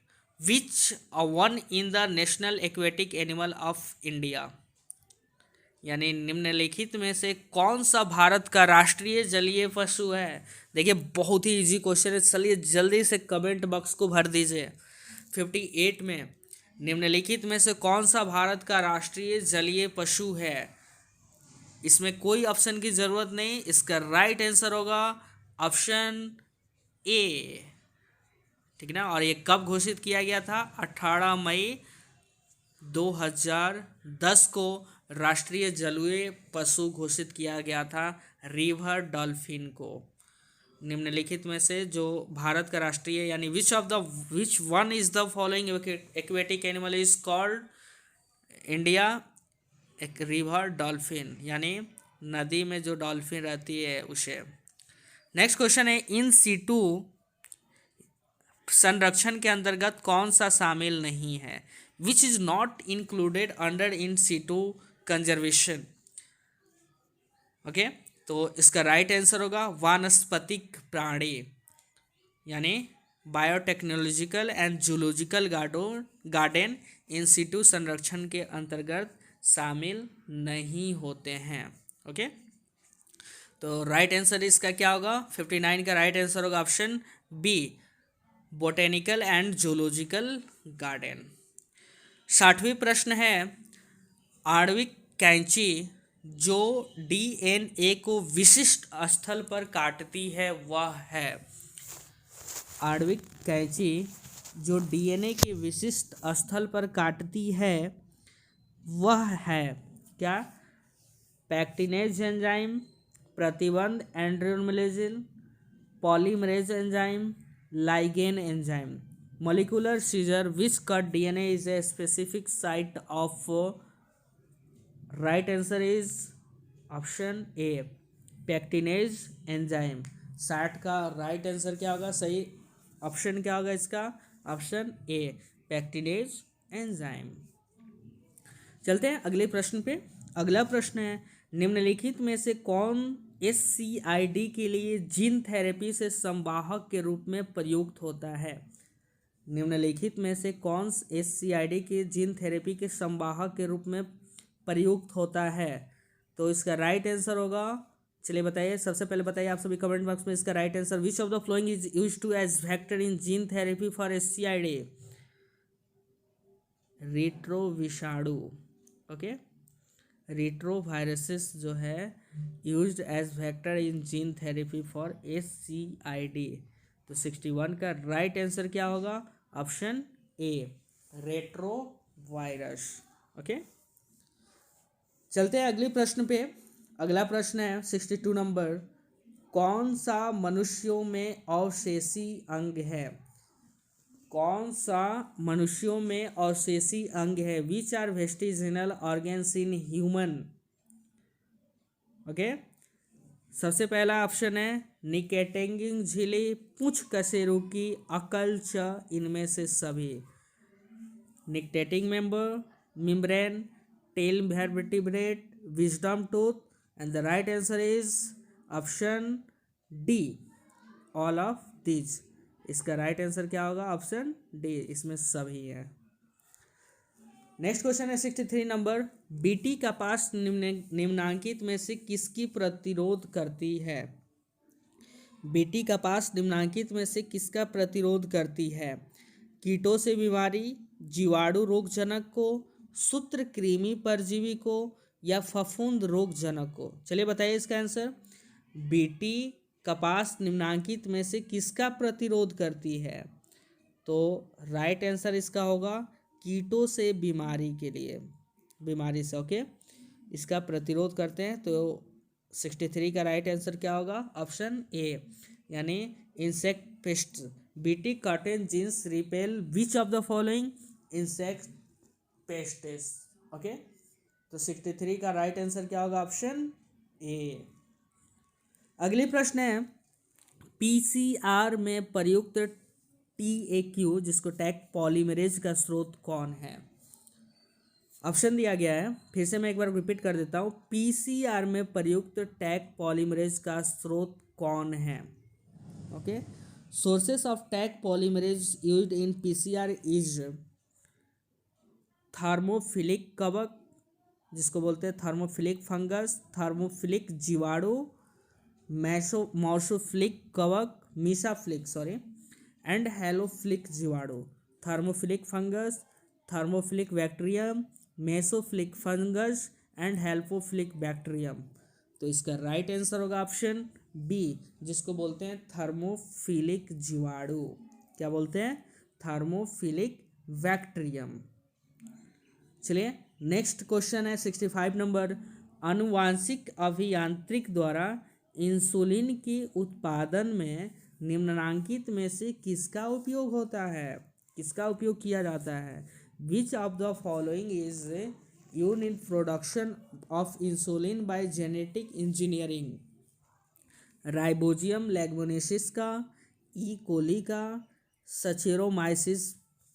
which one in the national aquatic animal of India, यानी निम्नलिखित में से कौन सा भारत का राष्ट्रीय जलीय पशु है। देखिए बहुत ही इजी क्वेश्चन है, चलिए जल्दी से कमेंट बॉक्स को भर दीजिए। 58 में निम्नलिखित में से कौन सा भारत का राष्ट्रीय जलीय पशु है। इसमें कोई ऑप्शन की जरूरत नहीं, इसका राइट आंसर होगा ऑप्शन ए। ठीक है ना। और ये कब घोषित किया गया था, 18 मई 2010 को राष्ट्रीय जलीय पशु घोषित किया गया था रिवर डॉल्फिन को। निम्नलिखित में से जो भारत का राष्ट्रीय, यानी विच one is the following aquatic animal is called India एक रिवर डॉल्फिन, यानी नदी में जो डॉल्फिन रहती है उसे। नेक्स्ट क्वेश्चन है इन सीटू संरक्षण के अंतर्गत कौन सा शामिल नहीं है, which is not included under in situ conservation. Okay, तो इसका राइट आंसर होगा वानस्पतिक प्राणी, यानी biotechnological and zoological garden in situ संरक्षण के अंतर्गत शामिल नहीं होते हैं। ओके, तो राइट आंसर इसका क्या होगा, 59 का राइट आंसर होगा option B, botanical and zoological garden. 60वीं प्रश्न है, आणविक कैंची जो डीएनए को विशिष्ट स्थल पर काटती है वह है। आणविक कैंची जो डीएनए के विशिष्ट स्थल पर काटती है वह है क्या, पैक्टिनेज एंजाइम, प्रतिबंध एंड्रोमेलेजिन, polymerase enzyme, ligase enzyme. Molecular scissor which cut DNA is a specific site of, right answer is option A, pectinase enzyme. 60 का राइट आंसर क्या होगा, सही ऑप्शन क्या होगा इसका, ऑप्शन ए, पैक्टिनेज एंजाइम। चलते हैं अगले प्रश्न पे। अगला प्रश्न है, निम्नलिखित में से कौन SCID के लिए जीन थेरेपी से संवाहक के रूप में प्रयुक्त होता है। निम्नलिखित में से कौन SCID के जीन थेरेपी के संवाहक के रूप में प्रयुक्त होता है, तो इसका राइट आंसर होगा, चलिए बताइए, सबसे पहले बताइए आप सभी कमेंट बॉक्स में इसका right answer. Which of the flowing is used to as vector in gene therapy for SCID, रेट्रोविषाणु। ओके, रेट्रोवायरसेस जो है used as vector in gene therapy for SCID। तो 61 का राइट आंसर क्या होगा, ऑप्शन ए, retrovirus. Okay, चलते हैं अगले प्रश्न पे। अगला प्रश्न है 62 नंबर, कौन सा मनुष्यों में अवशेषी अंग है। कौन सा मनुष्यों में अवशेषी अंग है, which are vestigial organs in human. Okay, सबसे पहला ऑप्शन है निकेटेंगिंग झिल्ली, पूंछ कशेरुकी, अकल च, इनमें से सभी। Nictitating membrane, tail vertebrate, wisdom tooth, and the right answer is option D, all of these. इसका राइट आंसर क्या होगा, ऑप्शन डी, इसमें सभी है। नेक्स्ट क्वेश्चन है 63 नंबर, बीटी कपास निम्नांकित में से किसकी प्रतिरोध करती है। बीटी कपास निम्नांकित में से किसका प्रतिरोध करती है, कीटों से बीमारी, जीवाणु रोगजनक को, सूत्रकृमि परजीवी को, या फफूंद रोगजनक को। चलिए बताइए इसका आंसर। बीटी कपास निम्नांकित में से किसका प्रतिरोध करती है, तो राइट आंसर इसका होगा कीटों से बीमारी के लिए, बीमारी से। ओके, इसका प्रतिरोध करते हैं। तो 63 का राइट आंसर क्या होगा, ऑप्शन ए, यानी insect pest. BT cotton genes repel which of the following insect pests. Okay, तो 63 का राइट आंसर क्या होगा, ऑप्शन ए। अगली प्रश्न है, PCR में प्रयुक्त TAQ जिसको टैग पॉलीमरेज का स्रोत कौन है। ऑप्शन दिया गया है, फिर से मैं एक बार रिपीट कर देता हूँ। PCR में प्रयुक्त टैग पॉलीमरेज का स्रोत कौन है? Okay, sources of tag polymerase used in PCR is thermophilic कवक, जिसको बोलते हैं थर्मोफिलिक फंगस, थर्मोफिलिक जीवाणु, मॉसोफिलिक कवक, मीसाफिलिक सॉरी, एंड हेलोफिलिक जीवाणु। Thermophilic fungus, thermophilic bacterium, mesophilic fungus and halophilic bacterium. तो इसका राइट आंसर होगा ऑप्शन बी, जिसको बोलते हैं थर्मोफिलिक जीवाणु। क्या बोलते हैं? Thermophilic bacterium. चलिए नेक्स्ट क्वेश्चन है 65 नंबर। आनुवांशिक अभियांत्रिक द्वारा इंसुलिन के उत्पादन में निम्नलिखित में से किसका उपयोग होता है? किसका उपयोग किया जाता है? Which of the following is used in production of insulin by genetic engineering? Rhizobium leguminosarum का, ई कोली का, सचेरोमाइसिस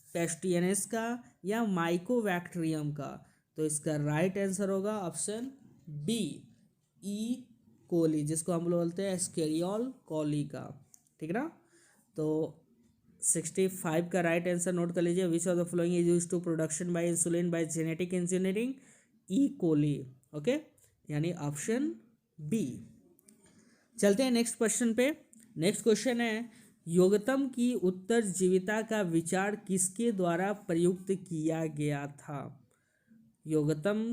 पेस्टियनेस का, या माइकोबैक्टीरियम का? तो इसका राइट आंसर होगा ऑप्शन बी, ई कोली, जिसको हम लोग बोलते हैं एस्केरियोल कोली का। ठीक है ना? तो 65 का राइट आंसर नोट कर लीजिए। Which of the following is used to production by insulin by genetic engineering? E coli. Okay, यानी ऑप्शन बी। चलते हैं नेक्स्ट क्वेश्चन पे। नेक्स्ट क्वेश्चन है, योगतम की उत्तरजीविता का विचार किसके द्वारा प्रयुक्त किया गया था? योगतम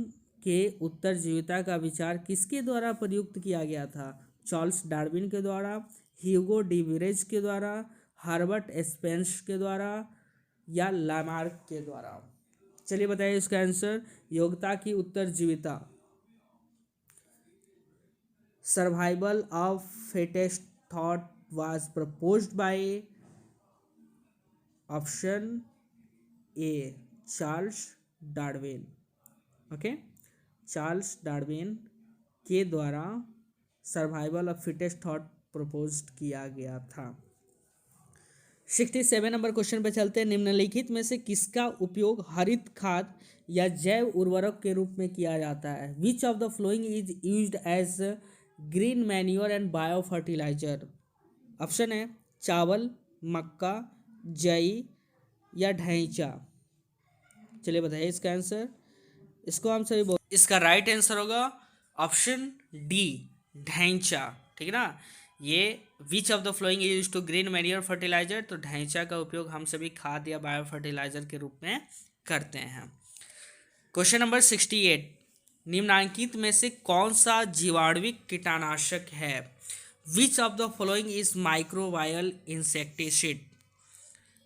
के उत्तरजीविता का विचार किसके द्वारा प्रयुक्त किया गया था? चार्ल्स डार्विन के द्वारा, ह्यूगो डी विरेज के द्वारा, हार्बर्ट स्पेंस के द्वारा, या लामार्क के द्वारा? चलिए बताइए इसका आंसर। योग्यता की उत्तरजीविता, survival of fittest thought was proposed by option A Charles Darwin. Okay, Charles Darwin के द्वारा survival of fittest thought propose किया गया था। 67 नंबर क्वेश्चन पे चलते हैं। निम्नलिखित में से किसका उपयोग हरित खाद या जैव उर्वरक के रूप में किया जाता है? Which of the flowing is used as green manure and bio fertiliser? Option है चावल, मक्का, जई या ढैंचा। चलिए बताइए इसका आंसर। इसको हम सभी बोल, इसका राइट आंसर होगा ऑप्शन डी, ढैंचा। ठीक है ना? ये which of the flowing is used to green manure fertiliser, तो ढैंचा का उपयोग हम सभी खाद या बायो फर्टिलाइजर के रूप में करते हैं। क्वेश्चन नंबर 68, निम्नलिखित में से कौन सा जीवाणुविक कीटनाशक है? Which of the following is microbial insecticide?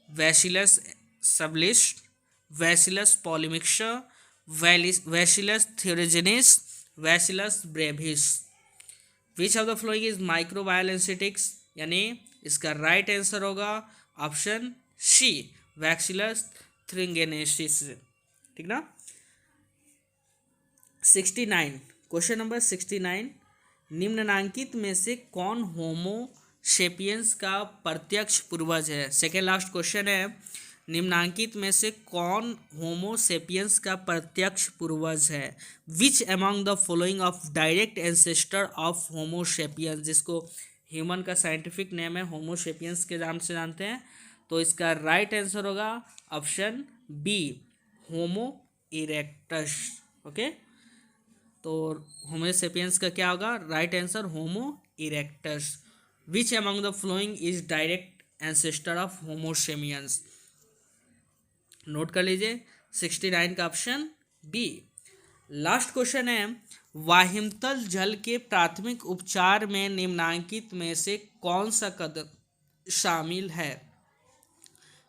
Bacillus subtilis, bacillus polymyxa, bacillus thuringiensis, bacillus brevis? Which of the flowing is microbial insecticide, यानी इसका राइट आंसर होगा ऑप्शन सी, बैसिलस थ्रिंगेनेसिस। ठीक ना? 69, क्वेश्चन नंबर 69, निम्नलिखित में से कौन होमो सेपियंस का प्रत्यक्ष पूर्वज है? सेकेंड लास्ट क्वेश्चन है। निम्नलिखित में से कौन होमो सेपियंस का प्रत्यक्ष पूर्वज है? Which among the following of direct ancestor of homo sapiens, जिसको ह्यूमन का साइंटिफिक नेम है होमो सेपियंस के नाम से जानते हैं? तो इसका राइट आंसर होगा ऑप्शन बी, होमो इरेक्टस। ओके, तो होमो सेपियंस का क्या होगा? Right answer homo erectus. Which among the following is direct ancestor of homo sapiens? Note कर लीजिए 69 का ऑप्शन बी। लास्ट क्वेश्चन है, वाहिमतल जल के प्राथमिक उपचार में निम्नलिखित में से कौन सा कदम शामिल है?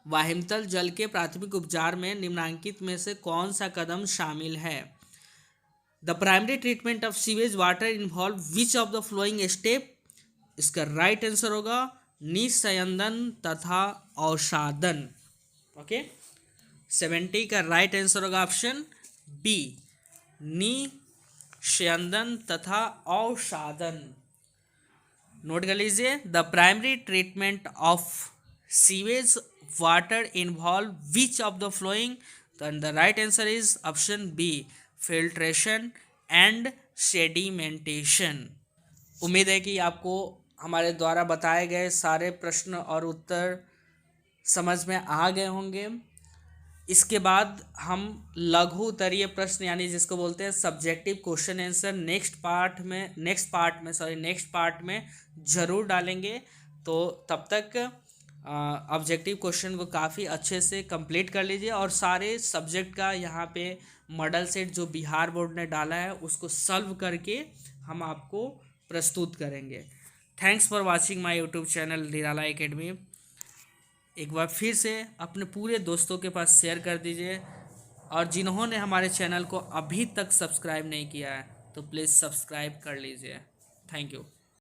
वाहिमतल जल के प्राथमिक उपचार में निम्नलिखित में से कौन सा कदम शामिल है? The primary treatment of sewage water involve which of the following step? इसका राइट आंसर होगा निस्यंदन तथा अवसादन। ओके, 70 का राइट आंसर होगा ऑप्शन बी, निस्यंदन तथा अवसादन। नोट कर लीजिए, the primary treatment of sewage water involve which of the following? तो the right answer is option B, filtration and sedimentation. उम्मीद है कि आपको हमारे द्वारा बताए गए सारे प्रश्न और उत्तर समझ में आ गए होंगे। इसके बाद हम लघु उत्तरीय प्रश्न यानी जिसको बोलते हैं subjective question answer next part में ज़रूर डालेंगे। तो तब तक ऑब्जेक्टिव क्वेश्चन को काफ़ी अच्छे से कंप्लीट कर लीजिए और सारे सब्जेक्ट का यहाँ पे मॉडल सेट जो बिहार बोर्ड ने डाला है उसको सॉल्व करके हम आपको प्रस्तुत करेंगे। Thanks for watching my YouTube channel Nirala academy. एक बार फिर से अपने पूरे दोस्तों के पास शेयर कर दीजिए और जिन्होंने हमारे चैनल को अभी तक सब्सक्राइब नहीं किया है तो प्लीज़ सब्सक्राइब कर लीजिए। Thank you.